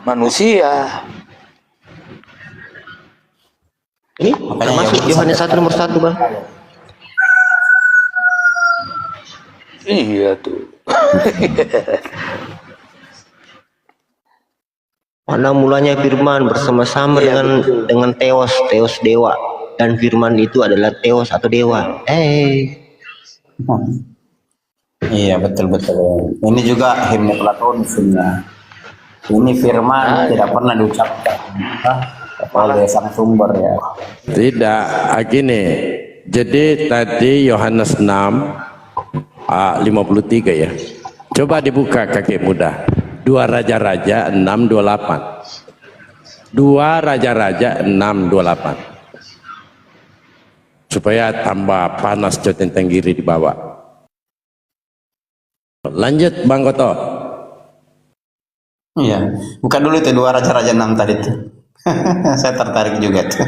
manusia. Ini termasuk Yohanes 1 nomor 1 Bang. Iya tuh. Pada mulanya firman bersama-sama dengan Theos dewa, dan firman itu adalah Theos atau dewa. Iya, betul, betul. Ini juga himne Platonis ya. Ini firman tidak pernah diucapkan oleh sang sumber ya. Tidak, gini. Jadi tadi Yohanes 6:53 ya. Coba dibuka kakek muda. 2 Raja-Raja 6:28. 2 Raja-Raja 6:28. Supaya tambah panas Joteng Tenggiri di bawah. Lanjut Bang Goto. Iya, bukan dulu itu 2 Raja-Raja 6 tadi tuh. Saya tertarik juga tuh.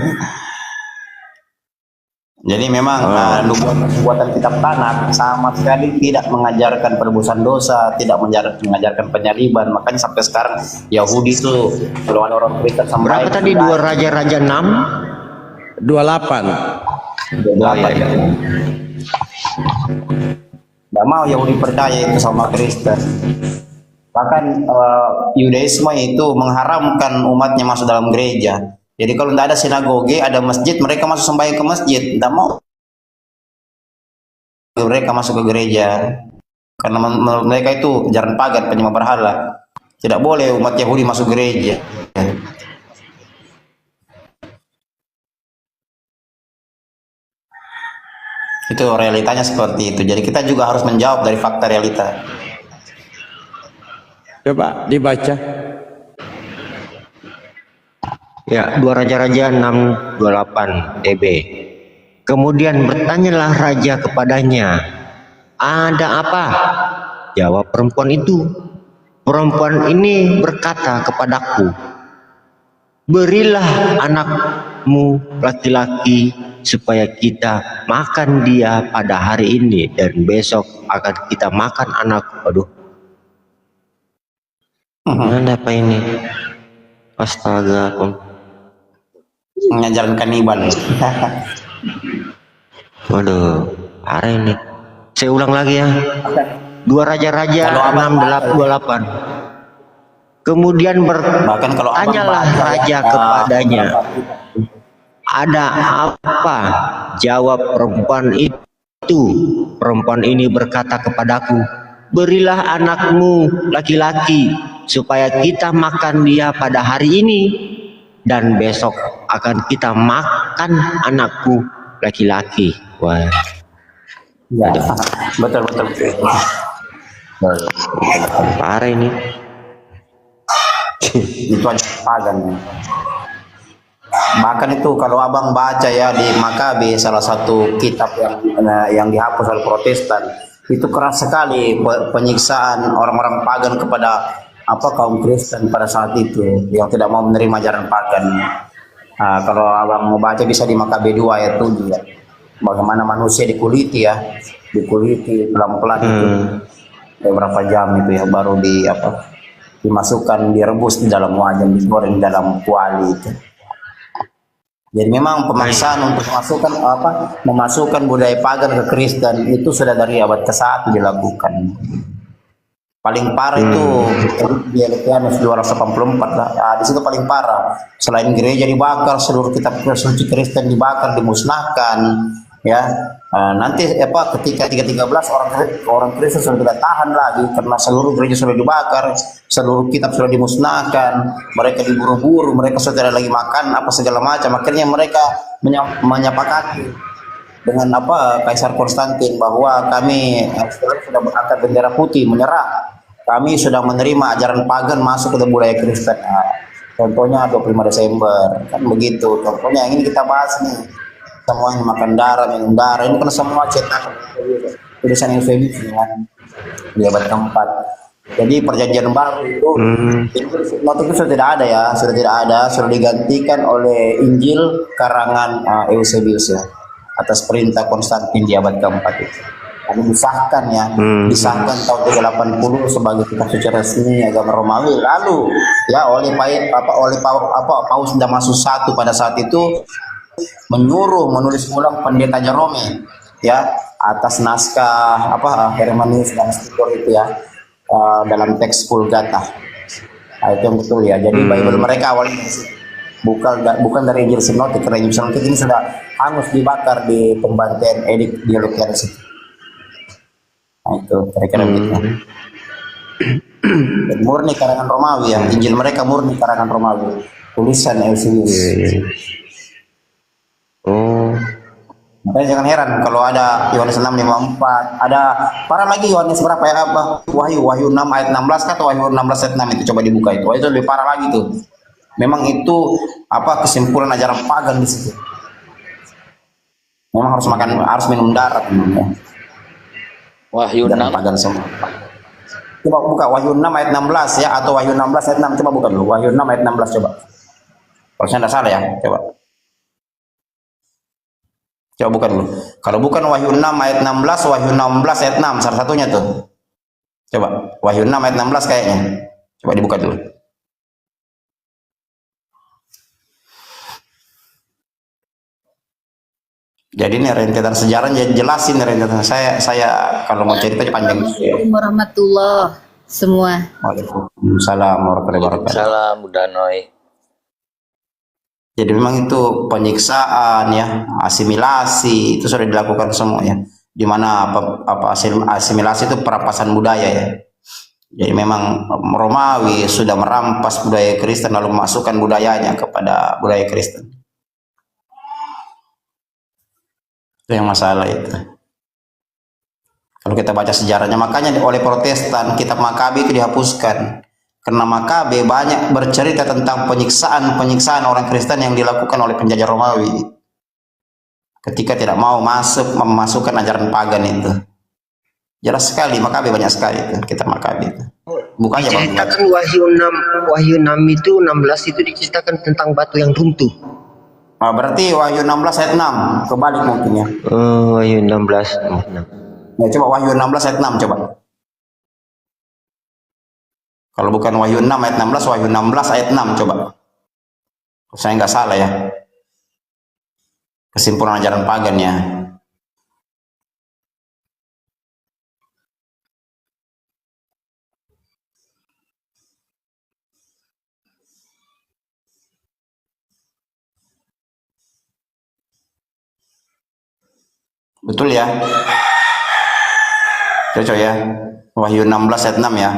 Jadi memang nubuatan kitab Tanakh sama sekali tidak mengajarkan penebusan dosa, tidak mengajarkan penyaliban. Makanya sampai sekarang Yahudi itu kalau ada orang Kristen sampai Berapa tadi 2 Raja-Raja 6? 28. Nggak mau Yahudi percaya itu sama Kristen. Bahkan Yudaisme itu mengharamkan umatnya masuk dalam gereja. Jadi kalau tidak ada sinagoge, ada masjid, mereka masuk sembahyang ke masjid. Tidak mau mereka masuk ke gereja. Karena mereka itu ajaran pagan, penyembah berhala. Tidak boleh umat Yahudi masuk gereja. Itu realitanya seperti itu. Jadi kita juga harus menjawab dari fakta realita. Coba dibaca. Ya, 2 Raja-Raja 6:28 TB. Kemudian bertanyalah raja kepadanya, ada apa? Jawab perempuan itu. Perempuan ini berkata kepadaku, berilah anakmu laki-laki supaya kita makan dia pada hari ini dan besok akan kita makan anakku. Aduh, mana apa ini? Astaga, Mengajarkan kanibal. waduh, parah ini. Saya ulang lagi ya. 2 Raja-Raja 6:28. Kemudian Bahkan kalau abang bertanyalah baca, raja kepadanya, ada apa? Jawab perempuan itu. Perempuan ini berkata kepadaku, berilah anakmu laki-laki supaya kita makan dia pada hari ini, dan besok akan kita makan anakku laki-laki. Wah, Ya, betul betul. parah ini. Itu aja pagan. Bahkan itu kalau abang baca ya di Makabe, salah satu kitab yang dihapus oleh Protestan, itu keras sekali penyiksaan orang-orang pagan kepada kaum Kristen pada saat itu yang tidak mau menerima ajaran pagan. Kalau abang mau baca bisa di Makabe 2 ayat 7 ya. Bagaimana manusia dikuliti pelan-pelan itu beberapa jam itu ya, baru dimasukkan, direbus di dalam wajan, digoreng di dalam kuali itu. Jadi memang pemaksaan untuk memasukkan budaya pagan ke Kristen itu sudah dari abad ke-1 dilakukan. Paling parah itu di Diocletianus 284 lah. Di situ paling parah. Selain gereja dibakar, seluruh kitab suci Kristen dibakar, dimusnahkan. Ya, nanti ketika 313 orang Kristen sudah tidak tahan lagi karena seluruh gereja sudah dibakar, seluruh kitab sudah dimusnahkan, mereka diburu-buru, mereka sudah tidak lagi makan segala macam. Akhirnya mereka menyepakati dengan Kaisar Konstantin bahwa kami sudah mengangkat bendera putih, menyerah. Kami sudah menerima ajaran pagan masuk ke budaya Kristen. Contohnya 25 Desember, kan begitu. Contohnya yang ini kita bahas nih. Semuanya makan darah, minum darah, ini kan semua cetak tulisan Eusebius kan di abad ke-4. Jadi perjanjian baru itu not itu sudah tidak ada ya, sudah digantikan oleh Injil karangan Eusebius ya, atas perintah Konstantin di abad ke-4 itu. Kami disahkan ya, disahkan tahun 380 sebagai kitab suci resmi agama Romawi. Lalu ya oleh Paus Damasus I pada saat itu menyuruh menulis ulang pendeta Jerome ya atas naskah Hermanius dan Stitor itu ya, dalam teks Vulgata. Itu yang betul ya. Jadi Bible mereka awalnya bukan dari Injil Sinoptik, karena Injil Sinoptik ini sudah hangus dibakar di pembantaian Edik Diocletianus. Itu kira-kira begitu. Murni karangan Romawi ya, Injil mereka murni karangan Romawi, tulisan Eusebius. Makanya jangan heran kalau ada Yohanes 6:54, ada para lagi Yohanes berapa ya, Wahyu 6 ayat 16 atau Wahyu 16 ayat 6 itu coba dibuka itu lebih parah lagi tuh. Memang itu kesimpulan ajaran pagan di situ. Memang harus minum darah ya. Wahyu 6 pagan semua. Coba buka Wahyu 6 ayat 16 ya, atau Wahyu 16 ayat 6, coba buka dulu Wahyu 6 ayat 16 coba. Kalau saya tidak salah ya, coba. Coba bukan dulu. Kalau bukan Wahyu 6 ayat 16, Wahyu 16 ayat 6 salah satunya tuh. Coba Wahyu 6 ayat 16 kayaknya. Coba dibuka dulu. Jadi ini rentetan sejarah, jelasin rentetan saya kalau mau cerita panjang. Assalamualaikum warahmatullahi semua. Waalaikumsalam warahmatullahi wabarakatuh. Salam Budanoy. Jadi memang itu penyiksaan ya, asimilasi itu sudah dilakukan semua ya. Di mana asimilasi itu perampasan budaya ya. Jadi memang Romawi sudah merampas budaya Kristen lalu memasukkan budayanya kepada budaya Kristen. Itu yang masalah itu. Kalau kita baca sejarahnya, makanya oleh Protestan kitab Makabe itu dihapuskan. Karena Makabe banyak bercerita tentang penyiksaan orang Kristen yang dilakukan oleh penjajah Romawi ketika tidak mau memasukkan ajaran pagan itu. Jelas sekali Makabe, banyak sekali itu kitab Makabe itu. Bukannya diceritakan Wahyu 6 itu 16 itu diceritakan tentang batu yang runtuh. Berarti Wahyu 16 ayat 6 kebalik mungkin ya. Wahyu 16. Ya, coba Wahyu 16 ayat 6 coba. Kalau bukan Wahyu 6 ayat 16, Wahyu 16 ayat 6 coba. Saya nggak salah ya. Kesimpulan ajaran pagan ya. Betul ya. Cocok ya. Wahyu 16 ayat 6 ya.